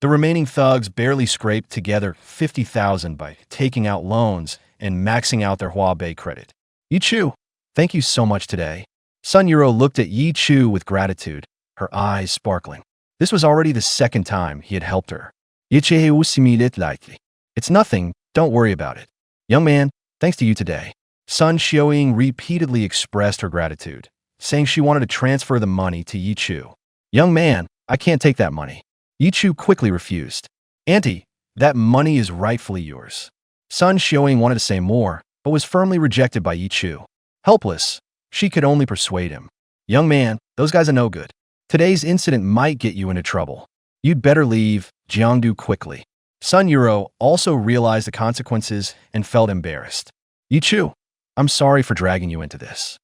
The remaining thugs barely scraped together 50,000 by taking out loans and maxing out their Huabei credit. Ye Chu, thank you so much today. Sun Yuro looked at Ye Chu with gratitude, her eyes sparkling. This was already the 2nd time he had helped her. It's nothing, don't worry about it. Young man, thanks to you today. Sun Xiaoying repeatedly expressed her gratitude, saying she wanted to transfer the money to Ye Chu. Young man, I can't take that money. Ye Chu quickly refused. Auntie, that money is rightfully yours. Sun Xiaoying wanted to say more, but was firmly rejected by Ye Chu. Helpless, she could only persuade him. Young man, those guys are no good. Today's incident might get you into trouble. You'd better leave Jiangdu quickly. Sun Yuro also realized the consequences and felt embarrassed. Ye Chu, I'm sorry for dragging you into this.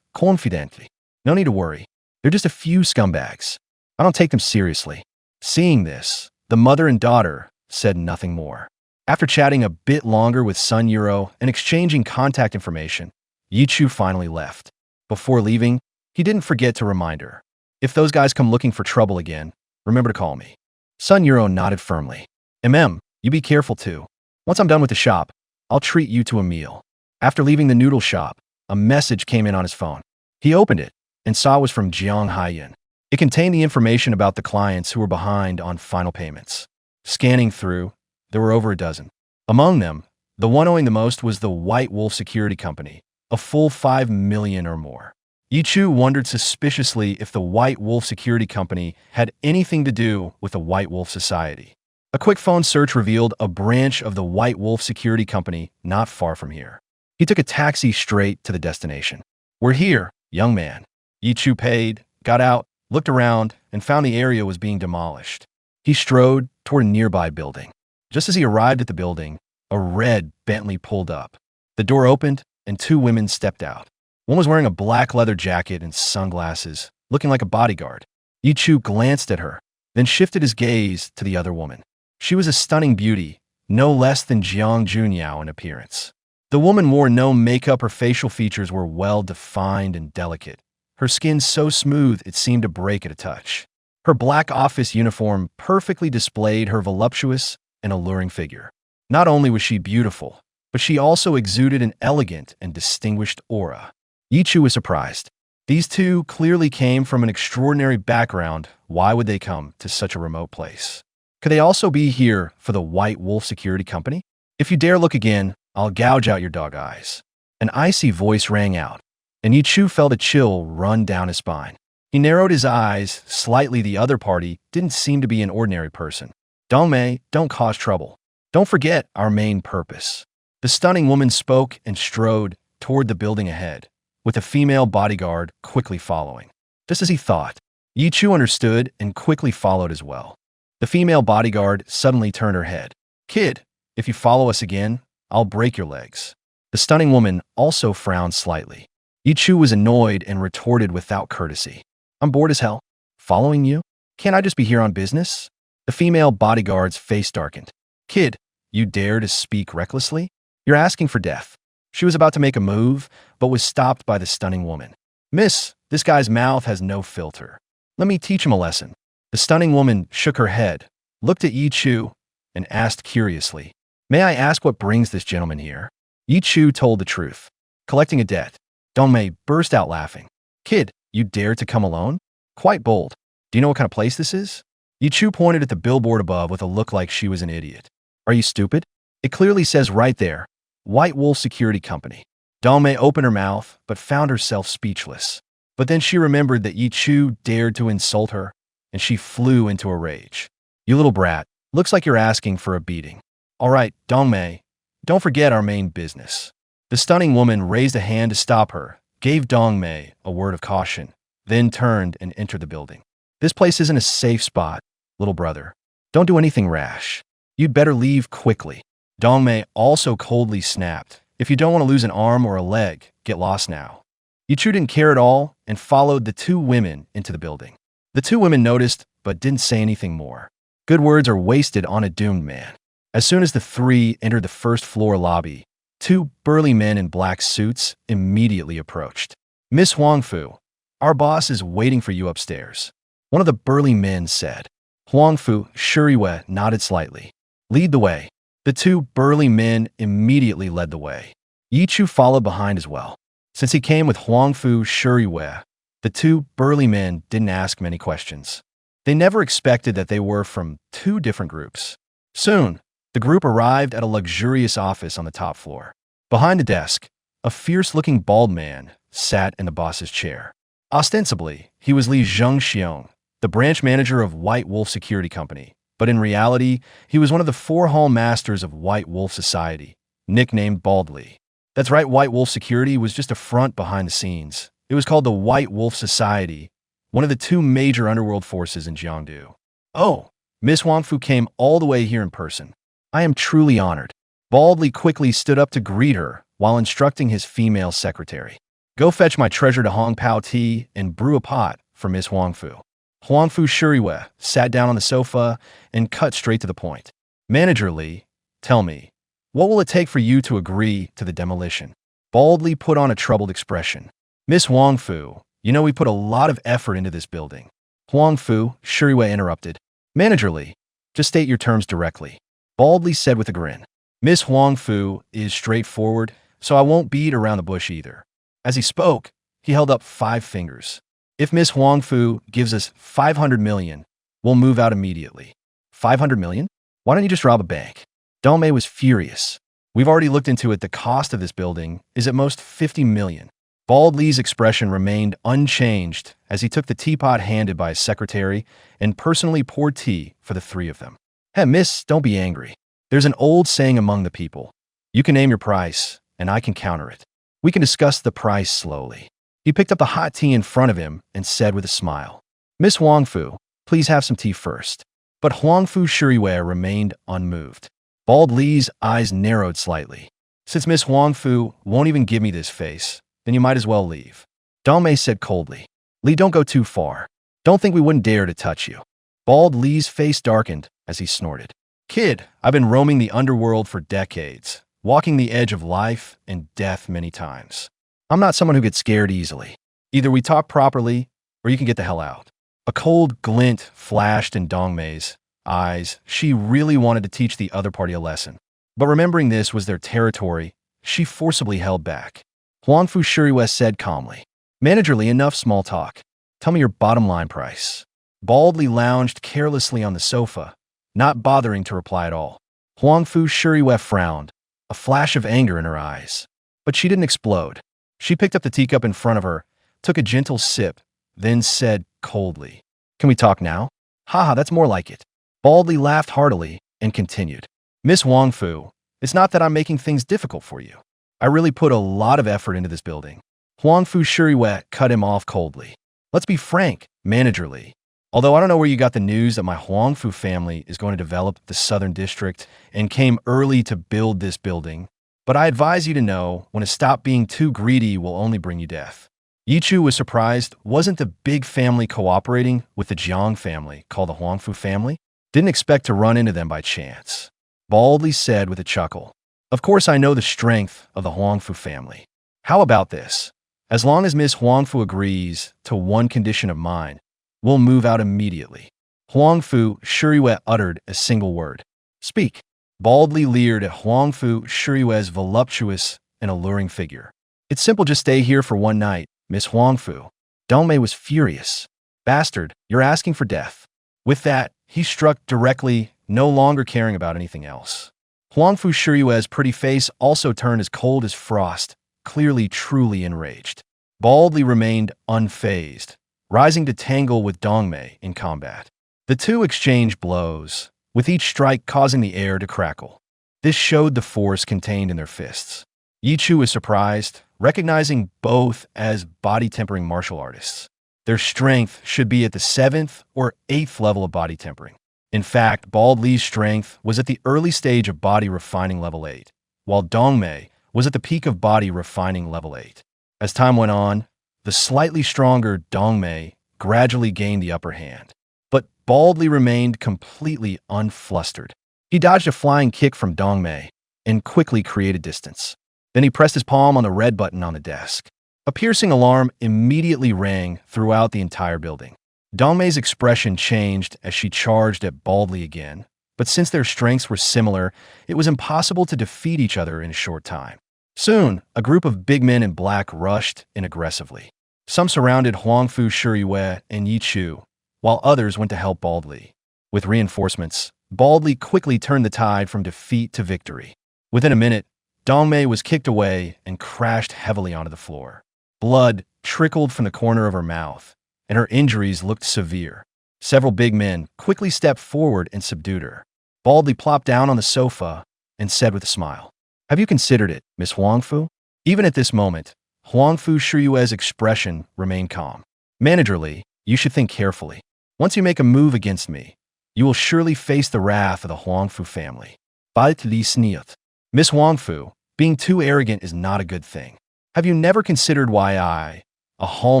Confidently. No need to worry. They're just a few scumbags. I don't take them seriously. Seeing this, the mother and daughter said nothing more. After chatting a bit longer with Sun Yuro and exchanging contact information, Ye Chu finally left. Before leaving, he didn't forget to remind her. If those guys come looking for trouble again, remember to call me. Sun Yuro nodded firmly. You be careful too. Once I'm done with the shop, I'll treat you to a meal. After leaving the noodle shop, a message came in on his phone. He opened it and saw it was from Jiang Haiyan. It contained the information about the clients who were behind on final payments. Scanning through, there were over a dozen. Among them, the one owing the most was the White Wolf Security Company, a full 5 million or more. Ye Chu wondered suspiciously if the White Wolf Security Company had anything to do with the White Wolf Society. A quick phone search revealed a branch of the White Wolf Security Company not far from here. He took a taxi straight to the destination. We're here, young man. Ye Chu paid, got out, looked around, and found the area was being demolished. He strode toward a nearby building. Just as he arrived at the building, a red Bentley pulled up. The door opened, and 2 women stepped out. One was wearing a black leather jacket and sunglasses, looking like a bodyguard. Ye Chu glanced at her, then shifted his gaze to the other woman. She was a stunning beauty, no less than Jiang Junyao in appearance. The woman wore no makeup. Her facial features were well defined and delicate. her skin so smooth it seemed to break at a touch. Her black office uniform perfectly displayed her voluptuous and alluring figure. Not only was she beautiful, but she also exuded an elegant and distinguished aura. Ye Chu was surprised. These two clearly came from an extraordinary background. Why would they come to such a remote place? Could they also be here for the White Wolf Security Company? If you dare look again, I'll gouge out your dog eyes. An icy voice rang out, and Ye Chu felt a chill run down his spine. He narrowed his eyes slightly. The other party didn't seem to be an ordinary person. Dongmei, don't cause trouble. Don't forget our main purpose. The stunning woman spoke and strode toward the building ahead, with a female bodyguard quickly following. Just as he thought, Ye Chu understood and quickly followed as well. The female bodyguard suddenly turned her head. Kid, if you follow us again, I'll break your legs. The stunning woman also frowned slightly. Ye Chu was annoyed and retorted without courtesy. I'm bored as hell. Following you? Can't I just be here on business? The female bodyguard's face darkened. Kid, you dare to speak recklessly? You're asking for death. She was about to make a move, but was stopped by the stunning woman. Miss, this guy's mouth has no filter. Let me teach him a lesson. The stunning woman shook her head, looked at Ye Chu, and asked curiously, May I ask what brings this gentleman here? Ye Chu told the truth. Collecting a debt. Dongmei burst out laughing. Kid, you dare to come alone? Quite bold. Do you know what kind of place this is? Ye Chu pointed at the billboard above with a look like she was an idiot. Are you stupid? It clearly says right there, White Wolf Security Company. Dongmei opened her mouth, but found herself speechless. But then she remembered that Ye Chu dared to insult her, and she flew into a rage. You little brat, looks like you're asking for a beating. All right, Dongmei, don't forget our main business. The stunning woman raised a hand to stop her, gave Dongmei a word of caution, then turned and entered the building. This place isn't a safe spot, little brother. Don't do anything rash. You'd better leave quickly. Dongmei also coldly snapped. If you don't want to lose an arm or a leg, get lost now. Ye Chu didn't care at all and followed the two women into the building. The two women noticed, but didn't say anything more. Good words are wasted on a doomed man. As soon as the three entered the first floor lobby, two burly men in black suits immediately approached. Miss Huangfu, our boss is waiting for you upstairs. One of the burly men said. Huangfu Shuriwe nodded slightly. Lead the way. The two burly men immediately led the way. Ye Chu followed behind as well. Since he came with Huangfu Shuriwe, the two burly men didn't ask many questions. They never expected that they were from two different groups. Soon, the group arrived at a luxurious office on the top floor. Behind the desk, a fierce-looking bald man sat in the boss's chair. Ostensibly, he was Li Zhengxiong, the branch manager of White Wolf Security Company, but in reality, he was one of the four hall masters of White Wolf Society, nicknamed Bald Li. That's right, White Wolf Security was just a front behind the scenes. It was called the White Wolf Society, one of the two major underworld forces in Jiangdu. Oh, Miss Huangfu came all the way here in person. I am truly honored. Bald Li quickly stood up to greet her while instructing his female secretary. Go fetch my treasure to Hong Pao tea and brew a pot for Miss Huangfu. Huangfu Shuriwe sat down on the sofa and cut straight to the point. Manager Li, tell me, what will it take for you to agree to the demolition? Bald Li put on a troubled expression. Miss Huangfu, you know we put a lot of effort into this building. Huangfu Shuriwe interrupted. Manager Li, just state your terms directly. Bald Li said with a grin. Miss Huangfu is straightforward, so I won't beat around the bush either. As he spoke, he held up 5 fingers. If Miss Huangfu gives us 500 million, we'll move out immediately. 500 million? Why don't you just rob a bank? Dongmei was furious. We've already looked into it. The cost of this building is at most 50 million. Bald Li's expression remained unchanged as he took the teapot handed by his secretary and personally poured tea for the 3 of them. Hey, miss, don't be angry. There's an old saying among the people. You can name your price, and I can counter it. We can discuss the price slowly. He picked up the hot tea in front of him and said with a smile, Miss Huangfu, please have some tea first. But Huangfu Shuriwe remained unmoved. Bald Li's eyes narrowed slightly. Since Miss Huangfu won't even give me this face, then you might as well leave. Dongmei said coldly, Li, don't go too far. Don't think we wouldn't dare to touch you. Bald Li's face darkened as he snorted. Kid, I've been roaming the underworld for decades, walking the edge of life and death many times. I'm not someone who gets scared easily. Either we talk properly, or you can get the hell out. A cold glint flashed in Dongmei's eyes. She really wanted to teach the other party a lesson. But remembering this was their territory, she forcibly held back. Huangfu Shuriwe said calmly, "Managerly, enough small talk. Tell me your bottom line price." Baldly lounged carelessly on the sofa, not bothering to reply at all. Huangfu Shuriwe frowned, a flash of anger in her eyes. But she didn't explode. She picked up the teacup in front of her, took a gentle sip, then said coldly, "Can we talk now?" "Haha, that's more like it." Baldly laughed heartily and continued, "Miss Huangfu, it's not that I'm making things difficult for you. I really put a lot of effort into this building." Huangfu Shuriwe cut him off coldly. "Let's be frank, managerly. Although I don't know where you got the news that my Huangfu family is going to develop the Southern District and came early to build this building, but I advise you to know when to stop being too greedy will only bring you death." Ye Chu was surprised. Wasn't the big family cooperating with the Jiang family, called the Huangfu family? Didn't expect to run into them by chance. Baldly said with a chuckle, "Of course I know the strength of the Huangfu family. How about this? As long as Miss Huangfu agrees to one condition of mine, we'll move out immediately." Huangfu Shuriwe uttered a single word. "Speak." Baldly leered at Huangfu Shuriwe's voluptuous and alluring figure. "It's simple, just stay here for one night, Miss Huangfu." Dongmei was furious. "Bastard, you're asking for death." With that, he struck directly, no longer caring about anything else. Huangfu Shuriwe's pretty face also turned as cold as frost, clearly truly enraged. Baldly remained unfazed, rising to tangle with Dongmei in combat. The two exchanged blows, with each strike causing the air to crackle. This showed the force contained in their fists. Ye Chu was surprised, recognizing both as body-tempering martial artists. Their strength should be at the 7th or 8th level of body tempering. In fact, Baldly's strength was at the early stage of body refining level 8, while Dongmei was at the peak of body refining level 8. As time went on, the slightly stronger Dongmei gradually gained the upper hand. But Baldly remained completely unflustered. He dodged a flying kick from Dongmei and quickly created distance. Then he pressed his palm on the red button on the desk. A piercing alarm immediately rang throughout the entire building. Dongmei's expression changed as she charged at Baldly again, but since their strengths were similar, it was impossible to defeat each other in a short time. Soon, a group of big men in black rushed in aggressively. Some surrounded Huangfu Shuriwe and Ye Chu, while others went to help Baldly. With reinforcements, Baldly quickly turned the tide from defeat to victory. Within a minute, Dongmei was kicked away and crashed heavily onto the floor. Blood trickled from the corner of her mouth, and her injuries looked severe. Several big men quickly stepped forward and subdued her. Baldly plopped down on the sofa and said with a smile, "Have you considered it, Miss Huangfu?" Even at this moment, Huangfu Shuriwe's expression remained calm. "Managerly, you should think carefully. Once you make a move against me, you will surely face the wrath of the Huangfu family. Bald li sneeth. Miss Huangfu, being too arrogant is not a good thing. Have you never considered why I, a hall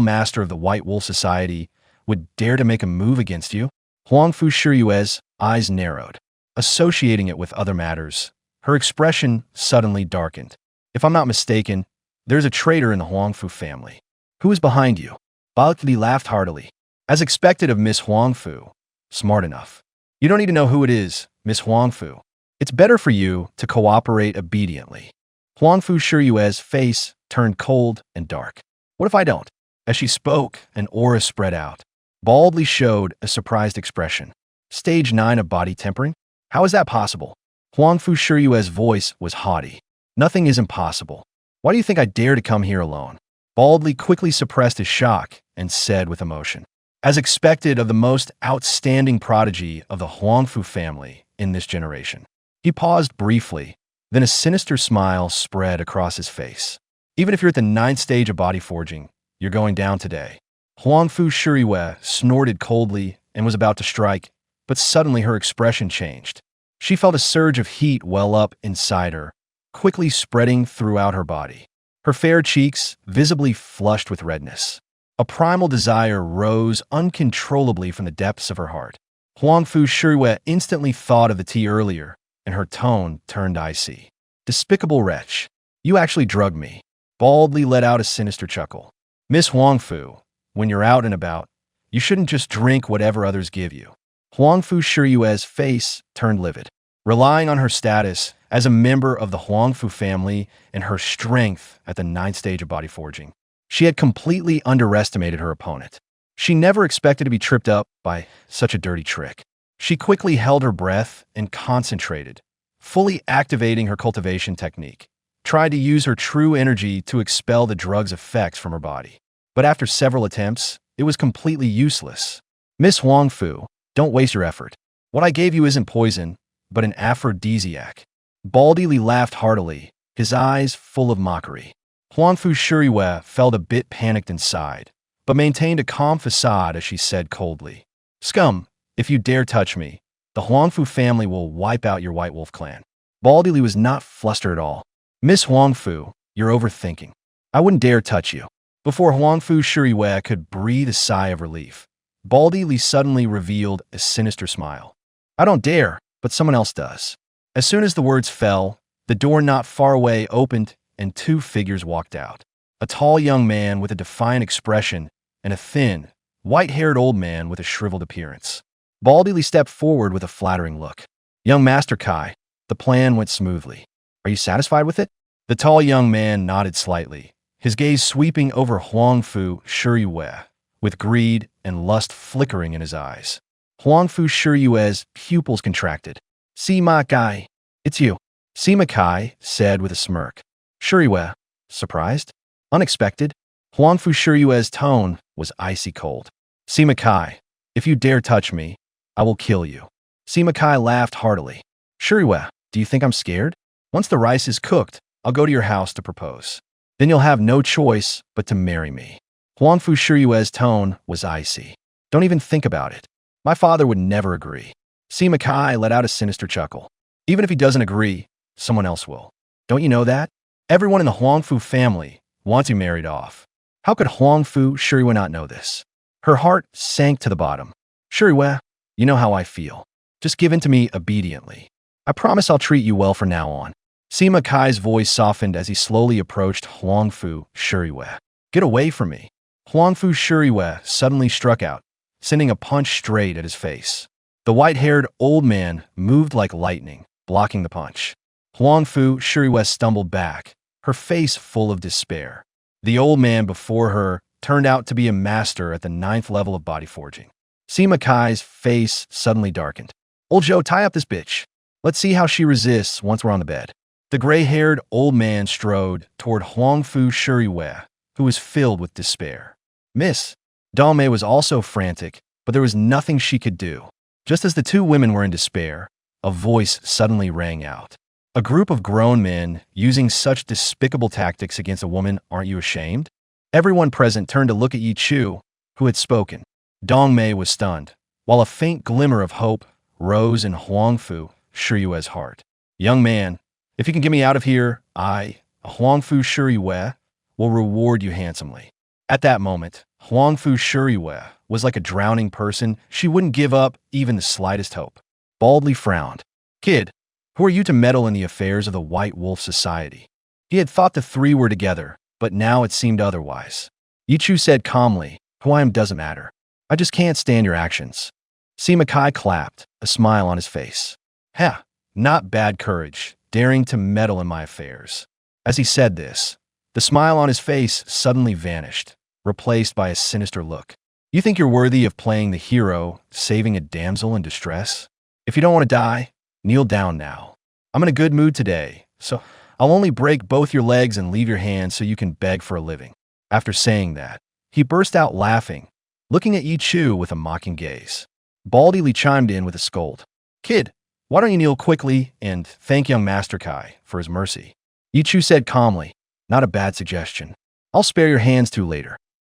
master of the White Wool Society, would dare to make a move against you?" Huangfu Shuriwe's eyes narrowed. Associating it with other matters, her expression suddenly darkened. "If I'm not mistaken, there's a traitor in the Huangfu family. Who is behind you?" Balkli laughed heartily. As expected of Miss Huangfu, smart enough. "You don't need to know who it is, Miss Huangfu. It's better for you to cooperate obediently." Huangfu Shuriwe's face turned cold and dark. "What if I don't?" As she spoke, an aura spread out. Baldly showed a surprised expression. "Stage 9 of body tempering? How is that possible?" Huangfu Shuriwe's voice was haughty. "Nothing is impossible. Why do you think I dare to come here alone?" Baldly quickly suppressed his shock and said with emotion, as expected of the most outstanding prodigy of the Huangfu family in this generation. He paused briefly, then a sinister smile spread across his face. "Even if you're at the 9th stage of body forging, you're going down today." Huangfu Shuriwe snorted coldly and was about to strike, but suddenly her expression changed. She felt a surge of heat well up inside her, quickly spreading throughout her body. Her fair cheeks visibly flushed with redness. A primal desire rose uncontrollably from the depths of her heart. Huangfu Shuriwe instantly thought of the tea earlier, and her tone turned icy. "Despicable wretch, you actually drugged me." Baldly let out a sinister chuckle. Miss Huangfu, when you're out and about, you shouldn't just drink whatever others give you. Huangfu Shiyue's face turned livid. Relying on her status as a member of the Huangfu family and her strength at the 9th stage of body forging, she had completely underestimated her opponent. She never expected to be tripped up by such a dirty trick. She quickly held her breath and concentrated, fully activating her cultivation technique, tried to use her true energy to expel the drug's effects from her body. But after several attempts, it was completely useless. Miss Huangfu, don't waste your effort. What I gave you isn't poison, but an aphrodisiac. Baldy Li laughed heartily, his eyes full of mockery. Huangfu Shiyue felt a bit panicked inside, but maintained a calm facade as she said coldly, "Scum, if you dare touch me, the Huangfu family will wipe out your White Wolf clan." Baldy Li was not flustered at all. "Miss Huangfu, you're overthinking. I wouldn't dare touch you." Before Huangfu Shiyue could breathe a sigh of relief, Baldy Li suddenly revealed a sinister smile. "I don't dare, but someone else does." As soon as the words fell, the door not far away opened and two figures walked out. A tall young man with a defiant expression and a thin, white-haired old man with a shriveled appearance. Baldy Li stepped forward with a flattering look. "Young Master Kai, the plan went smoothly. Are you satisfied with it?" The tall young man nodded slightly, his gaze sweeping over Huangfu Shiyue, with greed and lust flickering in his eyes. Huangfu Shiyue's pupils contracted. "Sima Kai, it's you," Sima Kai said with a smirk. "Shiyue, surprised? Unexpected?" Huangfu Shiyue's tone was icy cold. "Sima Kai, if you dare touch me, I will kill you." Sima Kai laughed heartily. "Shiyue, do you think I'm scared? Once the rice is cooked, I'll go to your house to propose. Then you'll have no choice but to marry me." Huangfu Shiyue's tone was icy. "Don't even think about it. My father would never agree." Sima Kai let out a sinister chuckle. "Even if he doesn't agree, someone else will. Don't you know that? Everyone in the Huangfu family wants you married off. How could Huangfu Shiyue not know this?" Her heart sank to the bottom. "Shiyue, you know how I feel. Just give in to me obediently. I promise I'll treat you well from now on." Sima Kai's voice softened as he slowly approached Huangfu Shiyue. "Get away from me." Huangfu Shiyue suddenly struck out, sending a punch straight at his face. The white-haired old man moved like lightning, blocking the punch. Huangfu Shiyue stumbled back, her face full of despair. The old man before her turned out to be a master at the 9th level of body forging. Sima Kai's face suddenly darkened. "Old Joe, tie up this bitch. Let's see how she resists once we're on the bed." The gray-haired old man strode toward Huangfu Shiyue, who was filled with despair. Miss Dalmei was also frantic, but there was nothing she could do. Just as the two women were in despair, a voice suddenly rang out. "A group of grown men using such despicable tactics against a woman, aren't you ashamed?" Everyone present turned to look at Ye Chu, who had spoken. Dong Mei was stunned, while a faint glimmer of hope rose in Huangfu Shiyue's heart. "Young man, if you can get me out of here, a Huangfu Shiyue, will reward you handsomely." At that moment, Huangfu Shiyue was like a drowning person. She wouldn't give up even the slightest hope. Baldly frowned. "Kid, who are you to meddle in the affairs of the White Wolf Society?" He had thought the three were together, but now it seemed otherwise. Ye Chu said calmly, "Who I am doesn't matter. I just can't stand your actions." Sima Kai clapped, a smile on his face. "Ha, not bad courage, daring to meddle in my affairs." As he said this, the smile on his face suddenly vanished, replaced by a sinister look. "You think you're worthy of playing the hero, saving a damsel in distress? If you don't want to die, kneel down now. I'm in a good mood today, so I'll only break both your legs and leave your hands so you can beg for a living." After saying that, he burst out laughing, looking at Ye Chu with a mocking gaze. Baldy Li chimed in with a scold. "Kid, why don't you kneel quickly and thank young Master Kai for his mercy?" Ye Chu said calmly, "Not a bad suggestion. I'll spare your hands to later."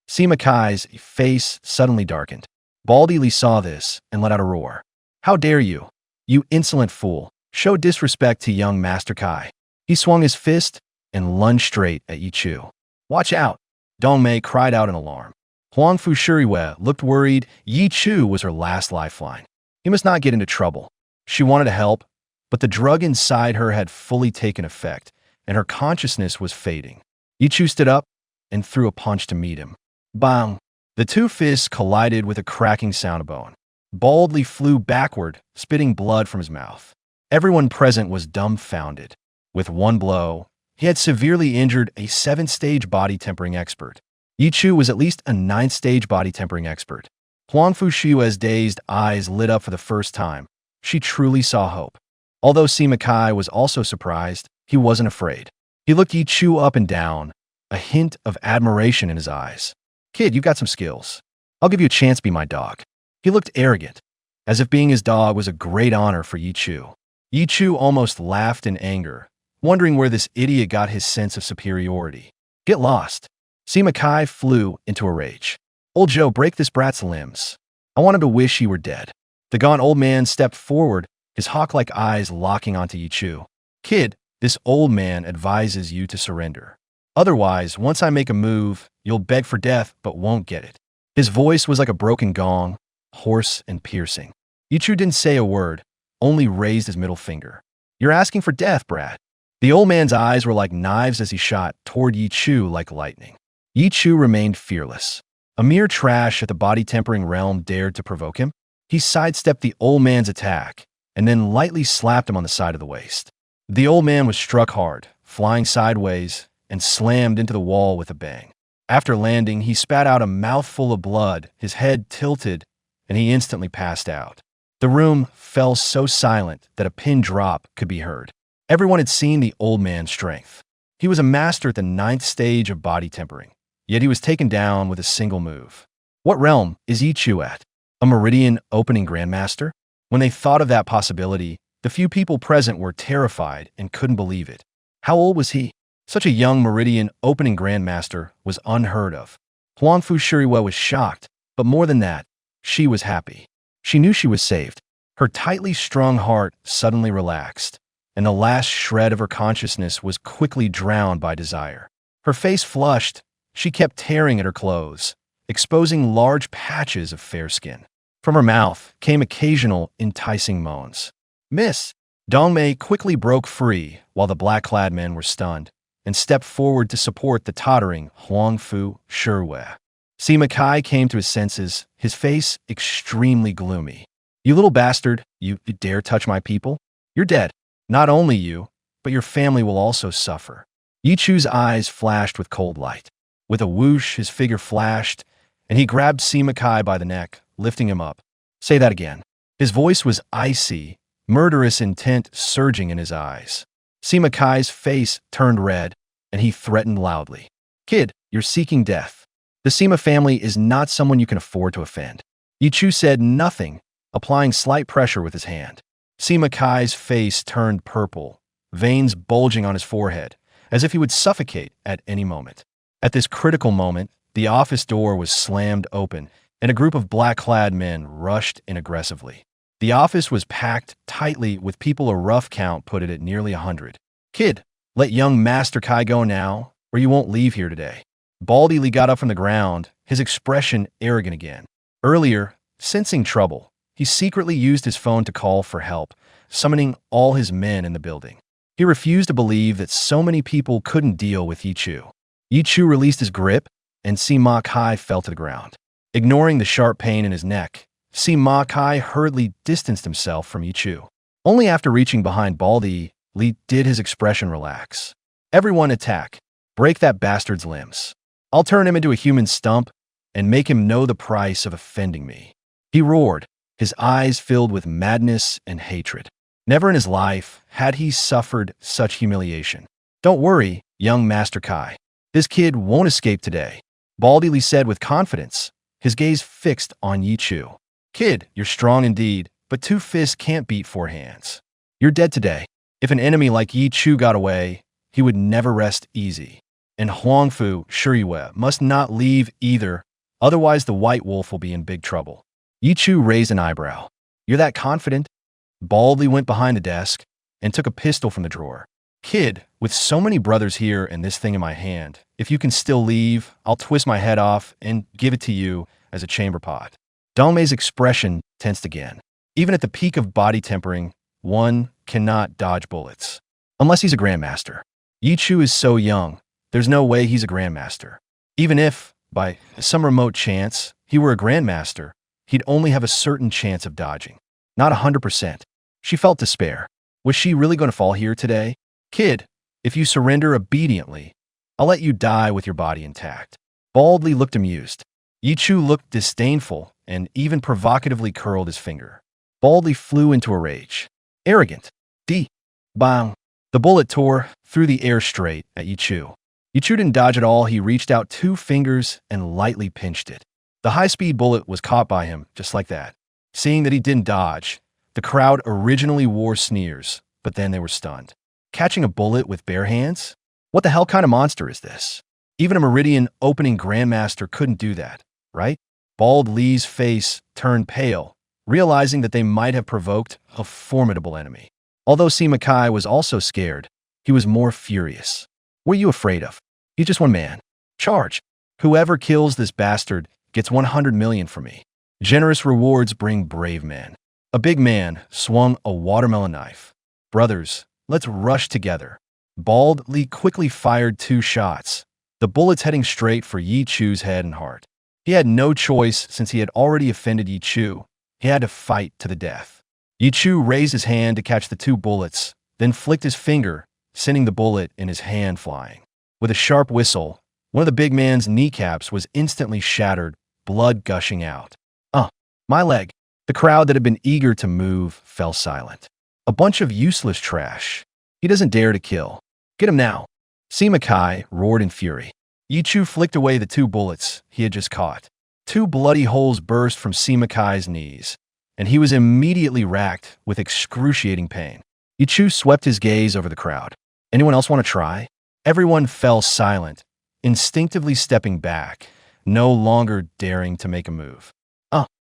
Sima Kai's face suddenly darkened. Baldy Li saw this and let out a roar. "How dare you? You insolent fool. Show disrespect to young Master Kai." He swung his fist and lunged straight at Ye Chu. "Watch out!" Dong Mei cried out in alarm. Huangfu Shiyue looked worried. Ye Chu was her last lifeline. He must not get into trouble. She wanted to help, but the drug inside her had fully taken effect, and her consciousness was fading. Ye Chu stood up and threw a punch to meet him. Bang! The two fists collided with a cracking sound of bone. Baldly flew backward, spitting blood from his mouth. Everyone present was dumbfounded. With one blow, he had severely injured a 7th-stage body tempering expert. Ye Chu was at least a 9th-stage body tempering expert. Huang Fushua's dazed eyes lit up for the first time. She truly saw hope. Although Sima Kai was also surprised, he wasn't afraid. He looked Ye Chu up and down, a hint of admiration in his eyes. "Kid, you've got some skills. I'll give you a chance to be my dog." He looked arrogant, as if being his dog was a great honor for Ye Chu. Ye Chu almost laughed in anger, wondering where this idiot got his sense of superiority. "Get lost." Sima Kai flew into a rage. "Old Joe, break this brat's limbs. I want him to wish he were dead." The gaunt old man stepped forward, his hawk-like eyes locking onto Ye Chu. "Kid, this old man advises you to surrender. Otherwise, once I make a move, you'll beg for death but won't get it." His voice was like a broken gong, hoarse and piercing. Ye Chu didn't say a word, only raised his middle finger. "You're asking for death, brat." The old man's eyes were like knives as he shot toward Ye Chu like lightning. Ye Chu remained fearless. A mere trash at the body-tempering realm dared to provoke him. He sidestepped the old man's attack and then lightly slapped him on the side of the waist. The old man was struck hard, flying sideways, and slammed into the wall with a bang. After landing, he spat out a mouthful of blood, his head tilted, and he instantly passed out. The room fell so silent that a pin drop could be heard. Everyone had seen the old man's strength. He was a master at the 9th stage of body tempering, yet he was taken down with a single move. What realm is Ye Chu at? A Meridian opening Grandmaster? When they thought of that possibility, the few people present were terrified and couldn't believe it. How old was he? Such a young Meridian opening Grandmaster was unheard of. Huang Fushua's was shocked, but more than that, she was happy. She knew she was saved. Her tightly strung heart suddenly relaxed, and the last shred of her consciousness was quickly drowned by desire. Her face flushed. She kept tearing at her clothes, exposing large patches of fair skin. From her mouth came occasional enticing moans. "Miss!" Dongmei quickly broke free while the black-clad men were stunned and stepped forward to support the tottering Huang Fushua's. Sima Kai came to his senses, his face extremely gloomy. "You little bastard, you dare touch my people? You're dead. Not only you, but your family will also suffer." Ye Chu's eyes flashed with cold light. With a whoosh, his figure flashed, and he grabbed Sima Kai by the neck, lifting him up. "Say that again." His voice was icy, murderous intent surging in his eyes. Sima Kai's face turned red, and he threatened loudly. "Kid, you're seeking death. The Sima family is not someone you can afford to offend." Ye Chu said nothing, applying slight pressure with his hand. Sima Kai's face turned purple, veins bulging on his forehead, as if he would suffocate at any moment. At this critical moment, the office door was slammed open, and a group of black-clad men rushed in aggressively. The office was packed tightly with people a rough count put it at nearly 100. "Kid, let young Master Kai go now, or you won't leave here today." Baldy Lee got up from the ground, his expression arrogant again. Earlier, sensing trouble, he secretly used his phone to call for help, summoning all his men in the building. He refused to believe that so many people couldn't deal with Ye Chu. Ye Chu released his grip, and Sima Kai fell to the ground. Ignoring the sharp pain in his neck, Sima Kai hurriedly distanced himself from Ye Chu. Only after reaching behind Baldy Lee did his expression relax. "Everyone attack. Break that bastard's limbs. I'll turn him into a human stump and make him know the price of offending me." He roared, his eyes filled with madness and hatred. Never in his life had he suffered such humiliation. "Don't worry, young Master Kai. This kid won't escape today," Baldy Lee said with confidence, his gaze fixed on Ye Chu. "Kid, you're strong indeed, but 2 fists can't beat 4 hands. You're dead today. If an enemy like Ye Chu got away, he would never rest easy. And Huang Fushua's must not leave either, otherwise the White Wolf will be in big trouble." Ye Chu raised an eyebrow. "You're that confident?" Baldy went behind the desk and took a pistol from the drawer. "Kid, with so many brothers here and this thing in my hand, if you can still leave, I'll twist my head off and give it to you as a chamber pot." Dongmei's expression tensed again. Even at the peak of body tempering, one cannot dodge bullets. Unless he's a Grandmaster. Ye Chu is so young, there's no way he's a Grandmaster. Even if, By some remote chance, he were a grandmaster, he'd only have a certain chance of dodging. Not 100%. She felt despair. Was she really going to fall here today? Kid, if you surrender obediently, I'll let you die with your body intact. Baldly looked amused. Ye Chu looked disdainful and even provocatively curled his finger. Baldly flew into a rage. Arrogant. Bang. The bullet tore through the air straight at Ye Chu. Ye Chu didn't dodge at all. He reached out 2 fingers and lightly pinched it. The high-speed bullet was caught by him, just like that. Seeing that he didn't dodge, the crowd originally wore sneers, but then they were stunned. Catching a bullet with bare hands? What the hell kind of monster is this? Even a Meridian opening Grandmaster couldn't do that, right? Bald Lee's face turned pale, realizing that they might have provoked a formidable enemy. Although Sima Kai was also scared, he was more furious. What are you afraid of? He's just one man. Charge. Whoever kills this bastard gets 100 million from me. Generous rewards bring brave men. A big man swung a watermelon knife. Brothers, let's rush together. Bald Lee quickly fired 2 shots, the bullets heading straight for Ye Chu's head and heart. He had no choice since he had already offended Ye Chu. He had to fight to the death. Ye Chu raised his hand to catch the 2 bullets, then flicked his finger, sending the bullet in his hand flying. With a sharp whistle, one of the big man's kneecaps was instantly shattered, blood gushing out. My leg. The crowd that had been eager to move fell silent. A bunch of useless trash. He doesn't dare to kill. Get him now. Sima Kai roared in fury. Ye Chu flicked away the 2 bullets he had just caught. 2 bloody holes burst from Sima Kai's knees, and he was immediately racked with excruciating pain. Ye Chu swept his gaze over the crowd. Anyone else want to try? Everyone fell silent, instinctively stepping back, no longer daring to make a move.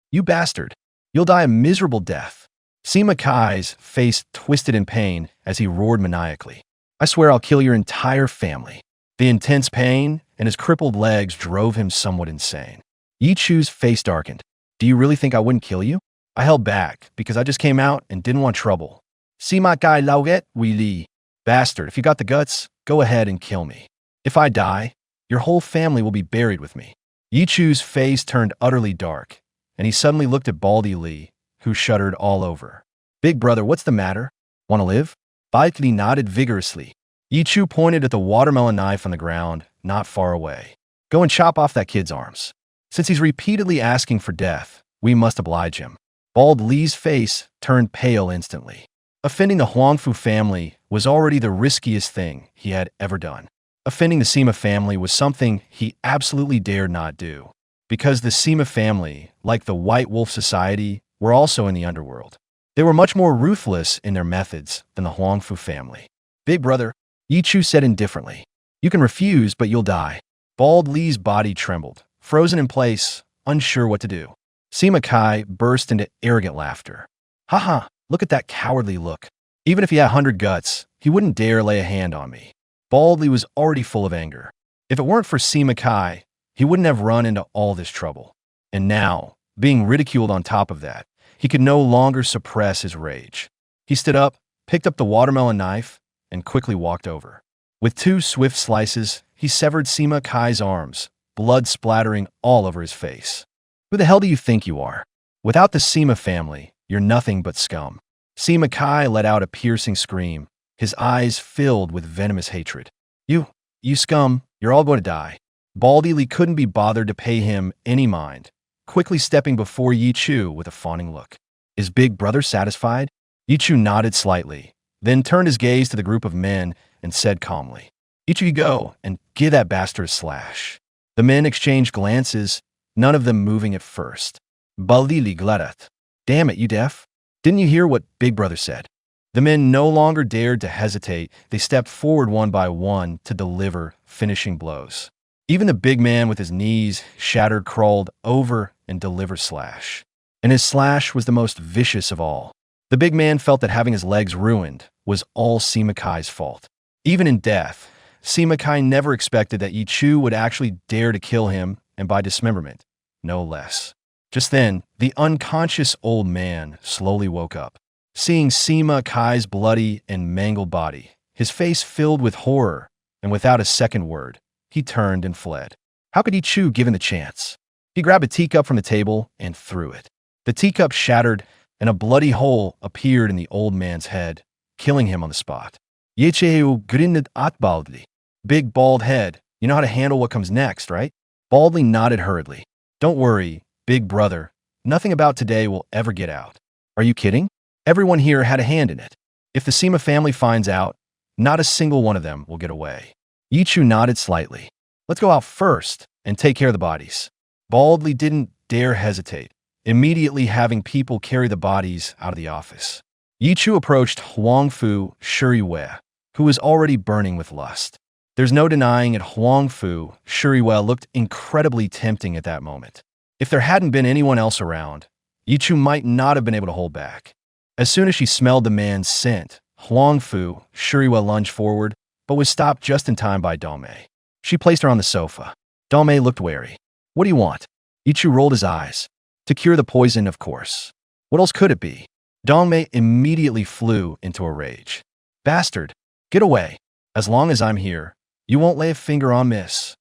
You bastard. You'll die a miserable death. Sima Kai's face twisted in pain as he roared maniacally. I swear I'll kill your entire family. The intense pain and his crippled legs drove him somewhat insane. Ye Chu's face darkened. Do you really think I wouldn't kill you? I held back because I just came out and didn't want trouble. Sima Kai lauget we li. Bastard, if you got the guts, go ahead and kill me. If I die, your whole family will be buried with me. Ye Chu's face turned utterly dark, and he suddenly looked at Baldy Lee, who shuddered all over. Big brother, what's the matter? Want to live? Baldy Lee nodded vigorously. Ye Chu pointed at the watermelon knife on the ground, not far away. Go and chop off that kid's arms. Since he's repeatedly asking for death, we must oblige him. Bald Lee's face turned pale instantly. Offending the Huangfu family was already the riskiest thing he had ever done. Offending the Sima family was something he absolutely dared not do, because the Sima family, like the White Wolf Society, were also in the underworld. They were much more ruthless in their methods than the Huangfu family. Big brother, Ye Chu said indifferently. You can refuse, but you'll die. Bald Lee's body trembled, frozen in place, unsure what to do. Sima Kai burst into arrogant laughter. Haha, look at that cowardly look. Even if he had 100 guts, he wouldn't dare lay a hand on me. Bald Lee was already full of anger. If it weren't for Sima Kai, he wouldn't have run into all this trouble. And now, being ridiculed on top of that, he could no longer suppress his rage. He stood up, picked up the watermelon knife, and quickly walked over. With 2 swift slices, he severed Sima Kai's arms, blood splattering all over his face. Who the hell do you think you are? Without the Sima family, you're nothing but scum. Sima Kai let out a piercing scream, his eyes filled with venomous hatred. You scum, you're all going to die. Baldy Lee couldn't be bothered to pay him any mind, quickly stepping before Ye Chu with a fawning look. Is Big Brother satisfied? Ye Chu nodded slightly, then turned his gaze to the group of men and said calmly, Each of you go and give that bastard a slash. The men exchanged glances, none of them moving at first. Baldy Lee gladat. Damn it, you deaf? Didn't you hear what Big Brother said? The men no longer dared to hesitate. They stepped forward one by one to deliver finishing blows. Even the big man with his knees shattered crawled over and delivered slash. And his slash was the most vicious of all. The big man felt that having his legs ruined was all Sima Kai's fault. Even in death, Sima Kai never expected that Ye Chu would actually dare to kill him, and by dismemberment, no less. Just then, the unconscious old man slowly woke up. Seeing Sima Kai's bloody and mangled body, his face filled with horror, and without a second word, he turned and fled. How could Ye Chu given the chance? He grabbed a teacup from the table and threw it. The teacup shattered, and a bloody hole appeared in the old man's head, killing him on the spot. Ye Chu grinned at Baldly. Big bald head. You know how to handle what comes next, right? Baldly nodded hurriedly. Don't worry, big brother. Nothing about today will ever get out. Are you kidding? Everyone here had a hand in it. If the Sima family finds out, not a single one of them will get away. Ye Chu nodded slightly. Let's go out first and take care of the bodies. Baldly didn't dare hesitate, immediately having people carry the bodies out of the office. Ye Chu approached Huang Fu Shuriwei, who was already burning with lust. There's no denying it, Huang Fu Shuriwei looked incredibly tempting at that moment. If there hadn't been anyone else around, Ye Chu might not have been able to hold back. As soon as she smelled the man's scent, Huang Fu Shuriwei lunged forward, but was stopped just in time by Dongmei. She placed her on the sofa. Dongmei looked wary. What do you want? Ye Chu rolled his eyes. To cure the poison, of course. What else could it be? Dongmei immediately flew into a rage. Bastard, get away. As long as I'm here, you won't lay a finger on Miss.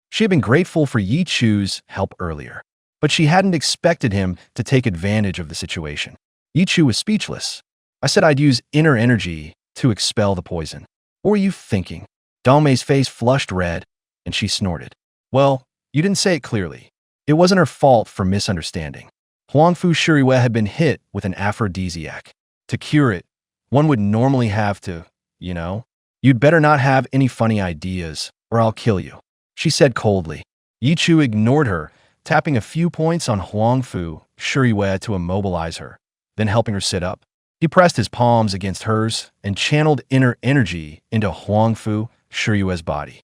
She had been grateful for Ye Chu's help earlier, but she hadn't expected him to take advantage of the situation. Ye Chu was speechless. I said I'd use inner energy to expel the poison. What were you thinking? Dongmei's face flushed red, and she snorted. Well, you didn't say it clearly. It wasn't her fault for misunderstanding. Huang Fu Shuriwei had been hit with an aphrodisiac. To cure it, one would normally have to, You'd better not have any funny ideas, or I'll kill you, she said coldly. Ye Chu ignored her, tapping a few points on Huang Fu Shuriwei to immobilize her, then helping her sit up. He pressed his palms against hers and channeled inner energy into Huang Fu Shuriwei's body.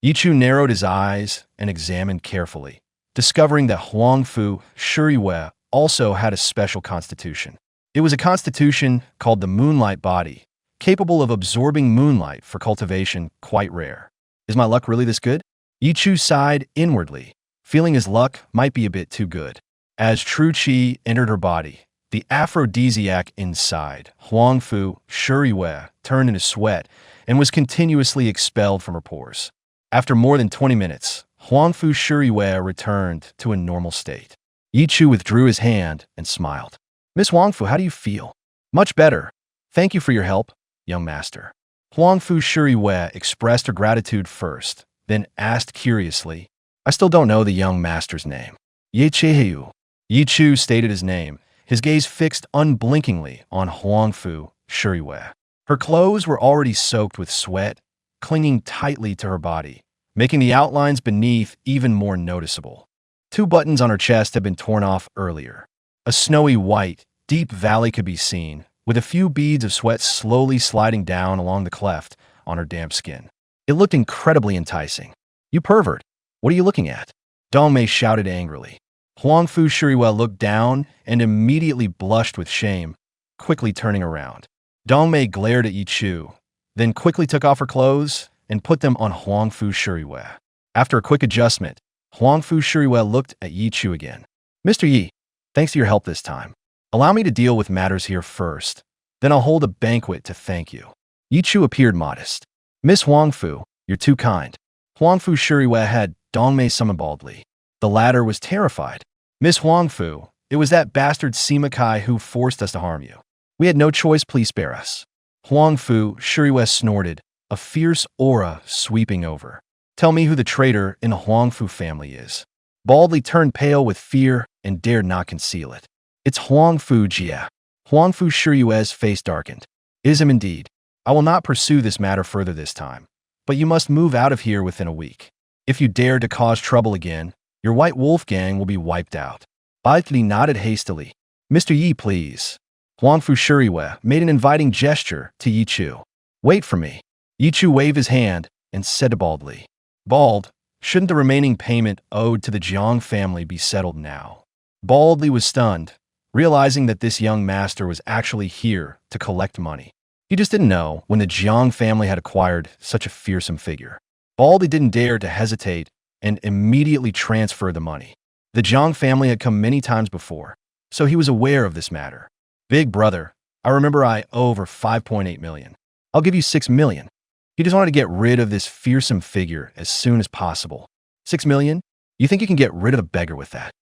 Ye Chu narrowed his eyes and examined carefully, discovering that Huang Fu Shuriwei also had a special constitution. It was a constitution called the Moonlight Body, capable of absorbing moonlight for cultivation, quite rare. Is my luck really this good? Ye Chu sighed inwardly, feeling his luck might be a bit too good. As true qi entered her body, the aphrodisiac inside Huang Fu Shuriwei turned into sweat and was continuously expelled from her pores. After more than 20 minutes, Huang Fu Shuriwei returned to a normal state. Ye Chu withdrew his hand and smiled. Miss Huang Fu, how do you feel? Much better. Thank you for your help, young master. Huang Fu Shuriwei expressed her gratitude first, then asked curiously, I still don't know the young master's name. Ye Chu. Ye Chu stated his name, his gaze fixed unblinkingly on Huang Fu Shuriwei. Her clothes were already soaked with sweat, clinging tightly to her body, making the outlines beneath even more noticeable. 2 buttons on her chest had been torn off earlier. A snowy white, deep valley could be seen, with a few beads of sweat slowly sliding down along the cleft on her damp skin. It looked incredibly enticing. You pervert! What are you looking at? Dongmei shouted angrily. Huang Fu Shuriwei looked down and immediately blushed with shame, quickly turning around. Dongmei glared at Ye Chu, then quickly took off her clothes and put them on Huang Fu Shuriwei. After a quick adjustment, Huang Fu Shuriwei looked at Ye Chu again. Mr. Yi, thanks for your help this time. Allow me to deal with matters here first, then I'll hold a banquet to thank you. Ye Chu appeared modest. Miss Huang Fu, you're too kind. Huang Fu Shuriwei had Dongmei summoned baldly. The latter was terrified. Miss Huang Fu, it was that bastard Sima Kai who forced us to harm you. We had no choice, please spare us. Huang Fu Shuriwei snorted, a fierce aura sweeping over. Tell me who the traitor in the Huang Fu family is. Baldly turned pale with fear and dared not conceal it. It's Huang Fu Jia. Huang Fu Shuriwei's face darkened. It is him indeed. I will not pursue this matter further this time, but you must move out of here within a week. If you dare to cause trouble again, your White Wolf gang will be wiped out. Baldly nodded hastily. Mr. Yi, please. Huang Fu Shuriwei made an inviting gesture to Ye Chu. Wait for me. Ye Chu waved his hand and said to Baldly, Bald, shouldn't the remaining payment owed to the Jiang family be settled now? Baldly was stunned, realizing that this young master was actually here to collect money. He just didn't know when the Jiang family had acquired such a fearsome figure. Baldly didn't dare to hesitate and immediately transferred the money. The Jiang family had come many times before, so he was aware of this matter. Big brother, I remember I owe over 5.8 million. I'll give you 6 million. He just wanted to get rid of this fearsome figure as soon as possible. 6 million? You think you can get rid of the beggar with that?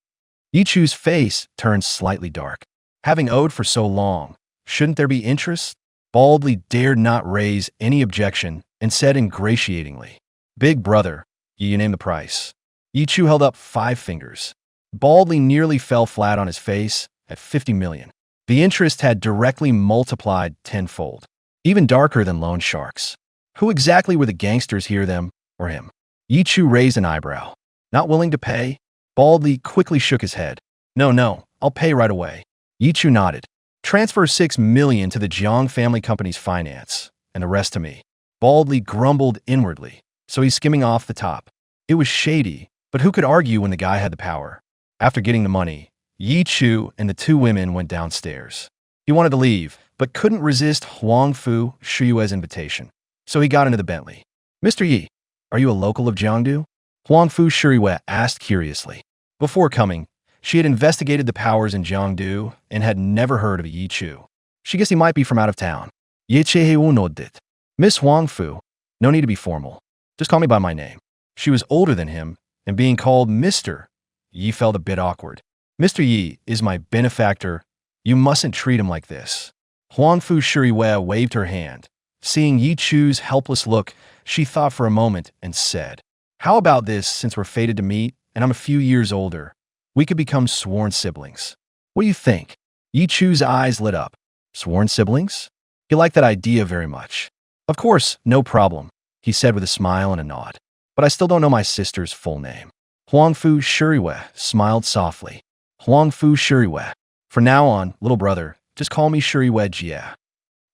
Ye Chu's face turned slightly dark. Having owed for so long, shouldn't there be interest? Baldly dared not raise any objection and said ingratiatingly, Big brother, you name the price. Ye Chu held up 5 fingers. Baldly nearly fell flat on his face at 50 million. The interest had directly multiplied tenfold, even darker than loan sharks. Who exactly were the gangsters here, them or him? Ye Chu raised an eyebrow. Not willing to pay? Baldly quickly shook his head. No, I'll pay right away. Ye Chu nodded. Transfer 6 million to the Jiang family company's finance, and the rest to me. Baldly grumbled inwardly, so he's skimming off the top. It was shady, but who could argue when the guy had the power? After getting the money, Ye Chu and the 2 women went downstairs. He wanted to leave, but couldn't resist Huang Fu Shiyue's invitation, so he got into the Bentley. Mr. Yi, are you a local of Jiangdu? Huang Fu Shiyue asked curiously. Before coming, she had investigated the powers in Jiangdu and had never heard of Ye Chu. She guessed he might be from out of town. Ye Chu nodded. Miss Huang Fu, no need to be formal. Just call me by my name. She was older than him, and being called Mr. Yi felt a bit awkward. Mr. Yi is my benefactor. You mustn't treat him like this. Huang Fu Shiyue waved her hand. Seeing Ye Chu's helpless look, she thought for a moment and said, How about this, since we're fated to meet, and I'm a few years older? We could become sworn siblings. What do you think? Ye Chu's eyes lit up. Sworn siblings? He liked that idea very much. Of course, no problem, he said with a smile and a nod. But I still don't know my sister's full name. Huang Fu Shiyue smiled softly. Huang Fu Shiyue. From now on, little brother, just call me Shiyue Jie.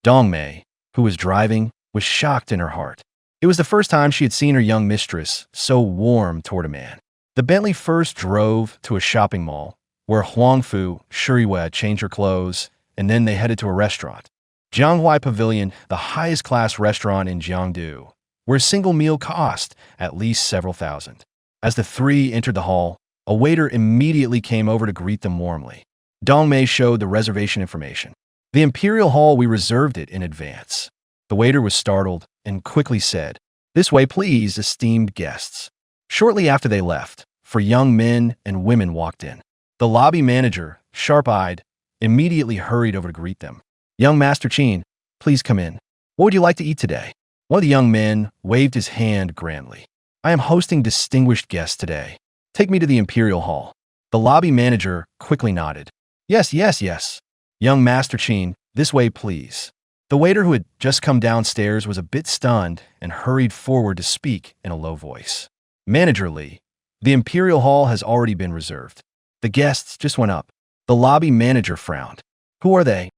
Dong Mei, who was driving, was shocked in her heart. It was the first time she had seen her young mistress so warm toward a man. The Bentley first drove to a shopping mall, where Huang Fu Shiyue changed her clothes, and then they headed to a restaurant. Jianghuai Pavilion, the highest class restaurant in Jiangdu, where a single meal cost at least several thousand. As the 3 entered the hall, a waiter immediately came over to greet them warmly. Dong Mei showed the reservation information. The Imperial Hall, we reserved it in advance. The waiter was startled and quickly said, This way, please, esteemed guests. Shortly after they left, 4 young men and women walked in. The lobby manager, sharp-eyed, immediately hurried over to greet them. Young Master Qin, please come in. What would you like to eat today? One of the young men waved his hand grandly. I am hosting distinguished guests today. Take me to the Imperial Hall. The lobby manager quickly nodded. Yes. Young Master Qin, this way, please. The waiter, who had just come downstairs, was a bit stunned and hurried forward to speak in a low voice. Manager Li, the Imperial Hall has already been reserved. The guests just went up. The lobby manager frowned. Who are they?